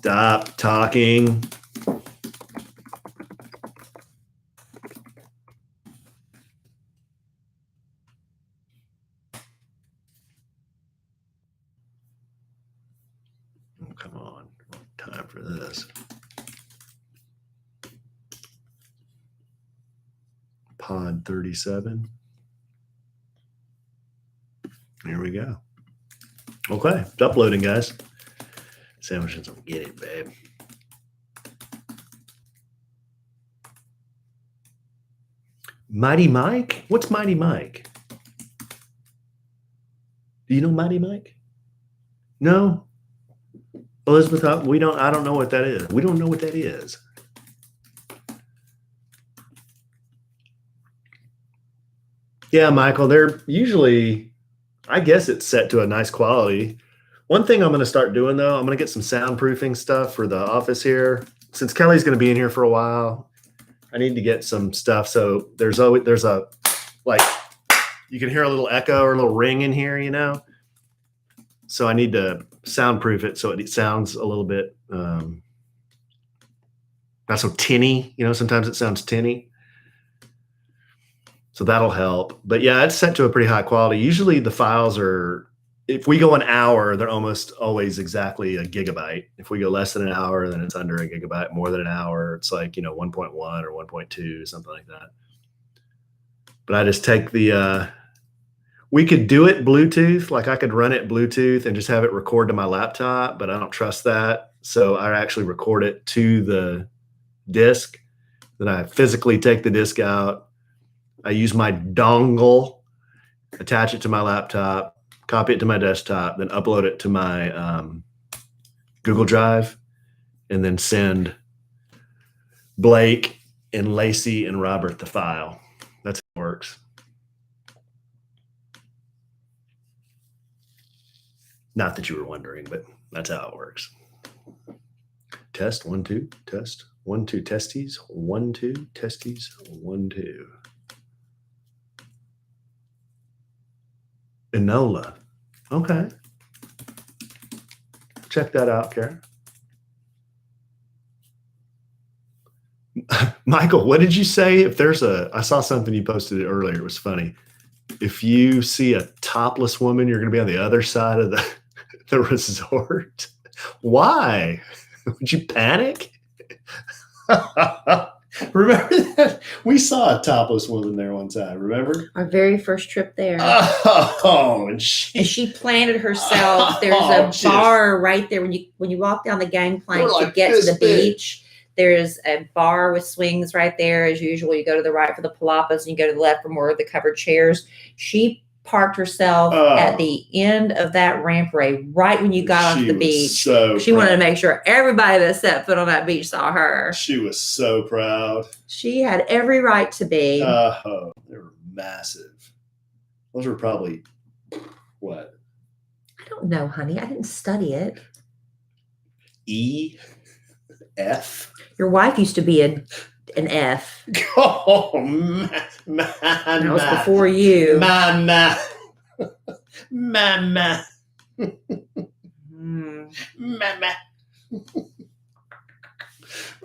Speaker 2: Stop talking. Oh, come on. Time for this. Pod 37. Here we go. Okay, it's uploading, guys. Sandwiches don't get it, babe. Mighty Mike? What's Mighty Mike? Do you know Mighty Mike? No? Elizabeth, I don't know what that is. We don't know what that is. Yeah, Michael, they're usually, I guess it's set to a nice quality. One thing I'm going to start doing, though, I'm going to get some soundproofing stuff for the office here. Since Kelly's going to be in here for a while, I need to get some stuff. So there's a, like, you can hear a little echo or a little ring in here, you know? So I need to soundproof it so it sounds a little bit, not so tinny. You know, sometimes it sounds tinny. So that'll help. But yeah, it's set to a pretty high quality. Usually the files are, if we go an hour, they're almost always exactly a gigabyte. If we go less than an hour, then it's under a gigabyte. More than an hour, it's like, 1.1 or 1.2, something like that. But I just take the, we could do it Bluetooth. Like I could run it Bluetooth and just have it record to my laptop, but I don't trust that. So I actually record it to the disk. Then I physically take the disk out. I use my dongle, attach it to my laptop, copy it to my desktop, then upload it to my Google Drive, and then send Blake and Lacey and Robert the file. That's how it works. Not that you were wondering, but that's how it works. Test 1 2, test 1 2, testes 1 2, testes 1 2. Enola. Okay. Check that out, Karen. Michael, what did you say? If there's I saw something you posted earlier. It was funny. If you see a topless woman, you're going to be on the other side of the resort. Why? Would you panic? Remember that? We saw a topless woman there one time, remember?
Speaker 1: Our very first trip there.
Speaker 2: Oh, and
Speaker 1: she planted herself. There's a bar right there when you walk down the gangplank to get to the beach. There's a bar with swings right there. As usual, you go to the right for the palapas and you go to the left for more of the covered chairs. She parked herself at the end of that rampway right when you got onto the beach. She wanted to make sure everybody that set foot on that beach saw her.
Speaker 2: She was so proud.
Speaker 1: She had every right to be.
Speaker 2: Oh, they were massive. Those were probably what?
Speaker 1: I don't know, honey. I didn't study it.
Speaker 2: F.
Speaker 1: Your wife used to be an F.
Speaker 2: Oh, man.
Speaker 1: That was before you.
Speaker 2: Mama.
Speaker 1: All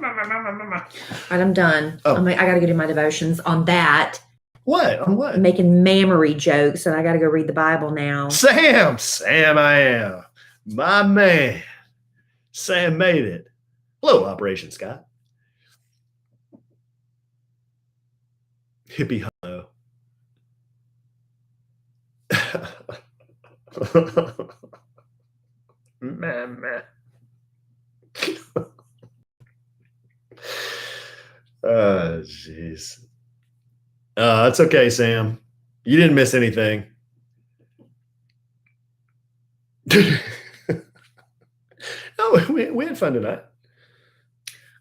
Speaker 1: right, I'm done.
Speaker 2: Oh.
Speaker 1: I got to go do my devotions on that.
Speaker 2: What? On what?
Speaker 1: I'm making mammary jokes, and I got to go read the Bible now.
Speaker 2: Sam, I am. My man. Sam made it. Hello, Operation Scott. Hippie hello. Man. Oh, jeez. That's okay, Sam. You didn't miss anything. No, we had fun tonight.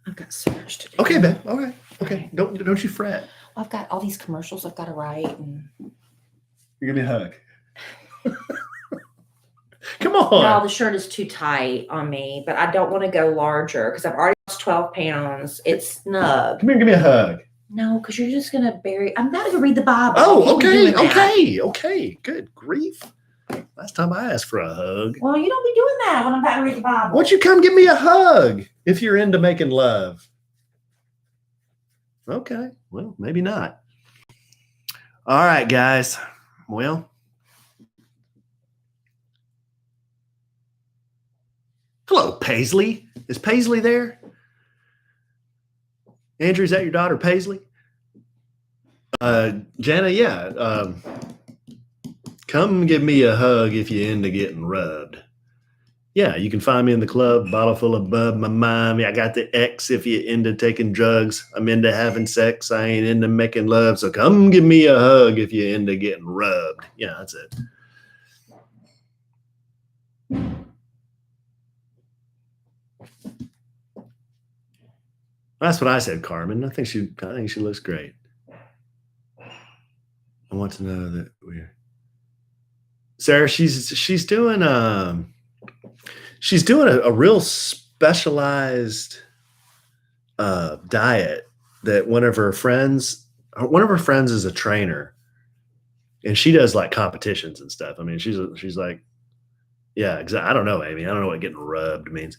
Speaker 1: I've got so much to do.
Speaker 2: Okay, Ben. Okay. Don't you fret.
Speaker 1: Well, I've got all these commercials I've got to write. And...
Speaker 2: You give me a hug. Come on.
Speaker 1: No, the shirt is too tight on me, but I don't want to go larger because I've already lost 12 pounds. It's snug.
Speaker 2: Come here, give me a hug.
Speaker 1: No, because you're just going to bury. I'm about to read the Bible.
Speaker 2: Oh, okay. Good grief. Last time I asked for a hug.
Speaker 1: Well, you don't be doing that when I'm about to read the Bible.
Speaker 2: Why don't you come give me a hug if you're into making love? Okay, well, maybe not. All right, guys. Well, hello, Paisley. Is Paisley there? Andrew, is that your daughter, Paisley? Jana, yeah. Come give me a hug if you're into getting rubbed. Yeah, you can find me in the club, bottle full of bub, my mommy. I got the X if you're into taking drugs. I'm into having sex. I ain't into making love. So come give me a hug if you're into getting rubbed. Yeah, that's it. That's what I said, Carmen. I think she looks great. I want to know that we're Sarah. She's doing a real specialized diet that one of her friends is a trainer, and she does like competitions and stuff. I mean, she's like, yeah, exactly. I don't know, Amy. I don't know what getting rubbed means.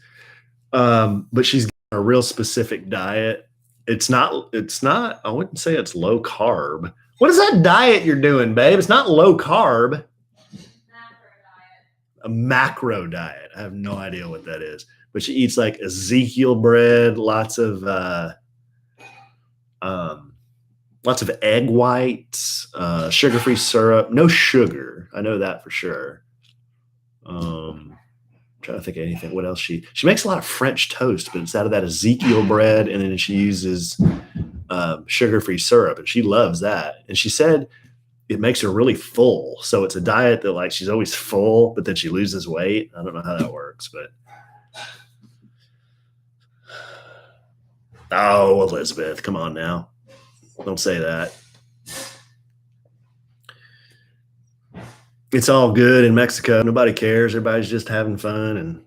Speaker 2: But she's got a real specific diet. It's not, I wouldn't say it's low carb. What is that diet you're doing, babe? It's not low carb. A macro diet. I have no idea what that is. But she eats like Ezekiel bread, lots of egg whites, sugar-free syrup, no sugar. I know that for sure. Trying to think of anything. What else she makes a lot of French toast, but it's out of that Ezekiel bread, and then she uses sugar-free syrup, and she loves that. And she said it makes her really full. So it's a diet that like she's always full, but then she loses weight. I don't know how that works, but oh, Elizabeth, come on now. Don't say that. It's all good in Mexico. Nobody cares. Everybody's just having fun, and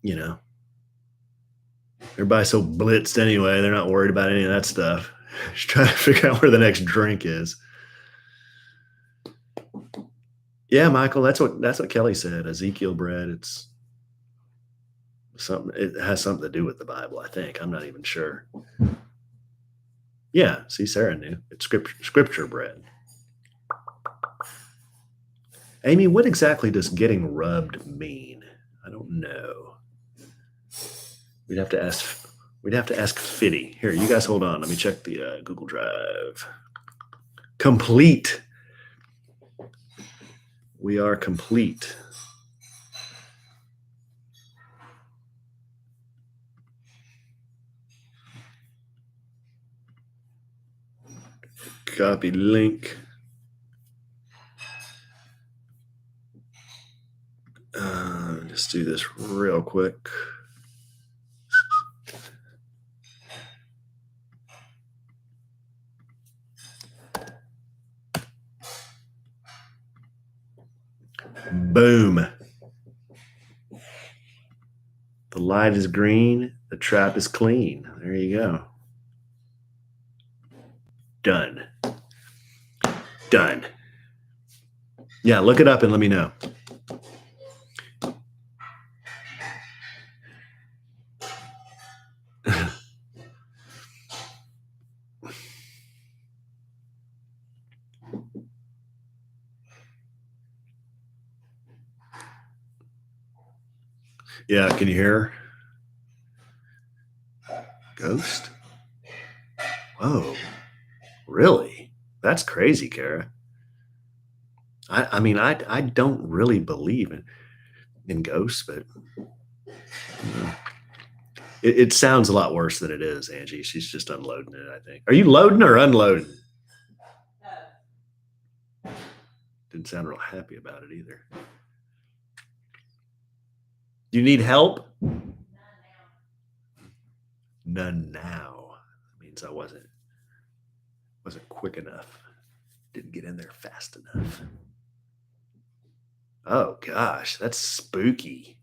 Speaker 2: you know, everybody's so blitzed anyway. They're not worried about any of that stuff. Just trying to figure out where the next drink is. Yeah, Michael, that's what Kelly said. Ezekiel bread. It's something. It has something to do with the Bible, I think. I'm not even sure. Yeah, see, Sarah knew. It's scripture bread. Amy, what exactly does getting rubbed mean? I don't know. We'd have to ask Fitty. Here, you guys hold on. Let me check the Google Drive. Complete. We are complete. Copy link. Let's do this real quick. Boom. The light is green. The trap is clean. There you go. Done. Done. Yeah, look it up and let me know. Yeah, can you hear her? Ghost? Whoa. Really? That's crazy, Kara. I mean, I don't really believe in ghosts, but it sounds a lot worse than it is, Angie. She's just unloading it, I think. Are you loading or unloading? Didn't sound real happy about it either. Do you need help? None now. That means I wasn't quick enough. Didn't get in there fast enough. Oh gosh, that's spooky.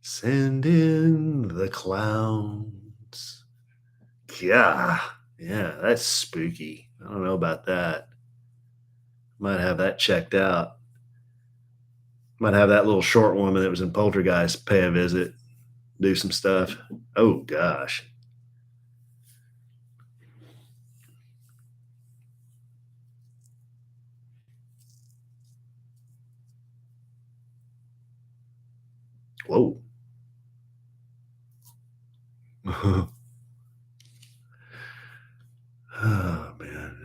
Speaker 2: Send in the clowns. Yeah, that's spooky. I don't know about that. Might have that checked out. Might have that little short woman that was in Poltergeist pay a visit, do some stuff. Oh, gosh. Whoa. Oh, man.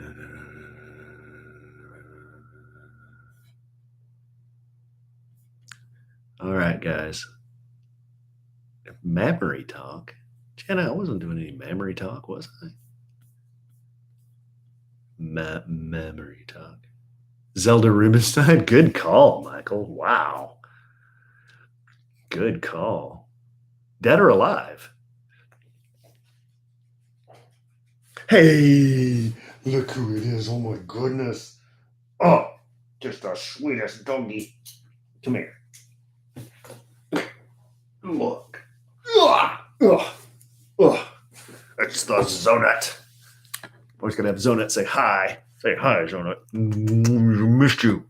Speaker 2: All right, guys. Memory talk. Jenna, I wasn't doing any memory talk, was I? Memory talk. Zelda Rubinstein. Good call, Michael. Wow. Good call. Dead or alive? Hey, look who it is. Oh, my goodness. Oh, just the sweetest doggy. Come here. Look. Ugh. Ugh. Ugh. It's the Zonut. Always gonna have Zonut say hi. Say hi, Zonut. Missed you.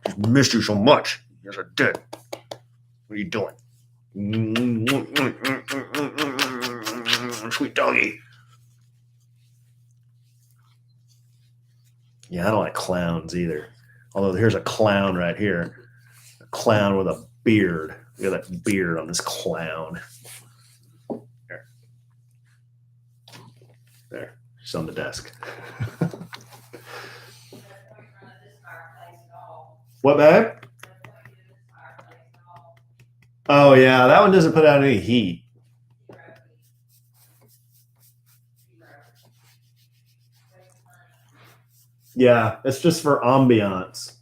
Speaker 2: Just missed you so much. Yes, I did. What are you doing? Sweet doggy. Yeah, I don't like clowns either. Although here's a clown right here. A clown with a beard. Look at that beard on this clown. There. There. She's on the desk. What, babe? Oh, yeah. That one doesn't put out any heat. Yeah, it's just for ambiance.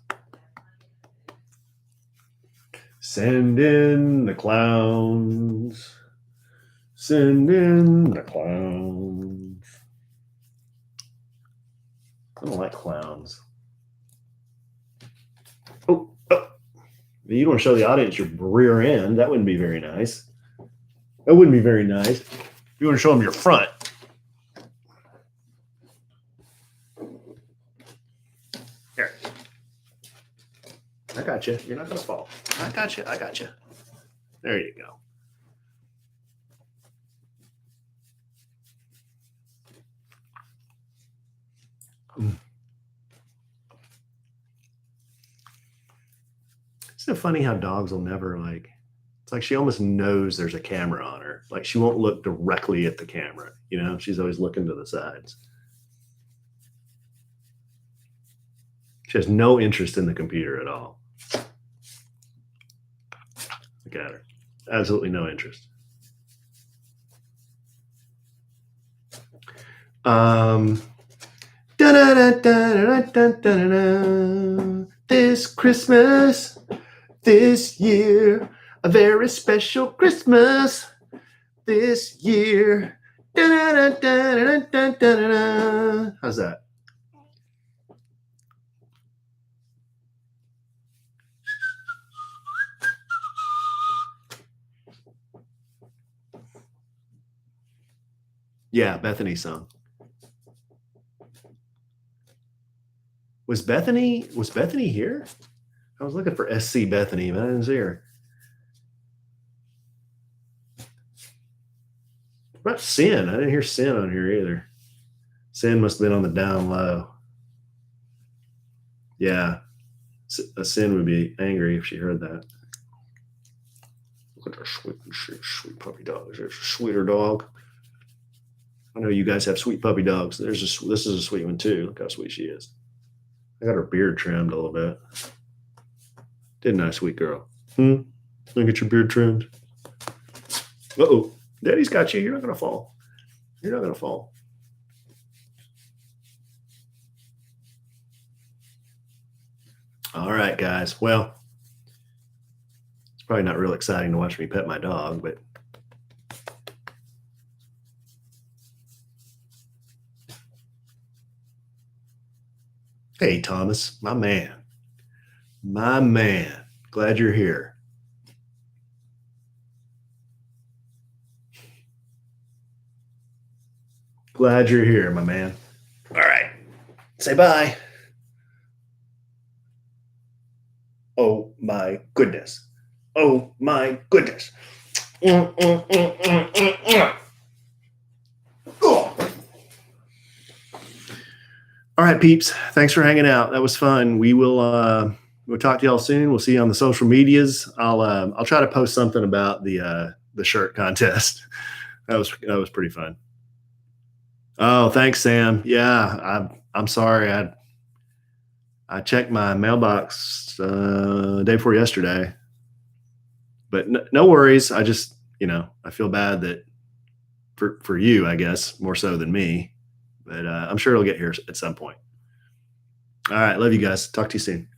Speaker 2: Send in the clowns. Send in the clowns. I don't like clowns. Oh. You don't want to show the audience your rear end. That wouldn't be very nice. That wouldn't be very nice. You want to show them your front. Here. I got you. You're not going to fall. I got you. I got you. There you go. Isn't it funny how dogs will never it's like she almost knows there's a camera on her. Like she won't look directly at the camera. You know, she's always looking to the sides. She has no interest in the computer at all. Look at her. Absolutely no interest. This Christmas, this year, a very special Christmas this year. How's that? Yeah, Bethany's song. Was Bethany here? I was looking for SC Bethany, but I didn't see her. What about Sin? I didn't hear Sin on here either. Sin must have been on the down low. Yeah. A Sin would be angry if she heard that. Look at our sweet puppy dog. There's a sweeter dog. I know you guys have sweet puppy dogs. This is a sweet one too. Look how sweet she is. I got her beard trimmed a little bit. Didn't I, sweet girl? I get your beard trimmed. Uh-oh. Daddy's got you. You're not going to fall. You're not going to fall. All right, guys. Well, it's probably not real exciting to watch me pet my dog, but hey, Thomas, my man. My man. Glad you're here. Glad you're here, my man. All right. Say bye. Oh my goodness. Oh my goodness. Oh. All right, peeps. Thanks for hanging out. That was fun. We'll talk to y'all soon. We'll see you on the social medias. I'll try to post something about the shirt contest. That was pretty fun. Oh, thanks, Sam. Yeah, I'm sorry. I checked my mailbox day before yesterday, but no worries. I just, I feel bad that for you, I guess, more so than me, but I'm sure it'll get here at some point. All right. Love you guys. Talk to you soon.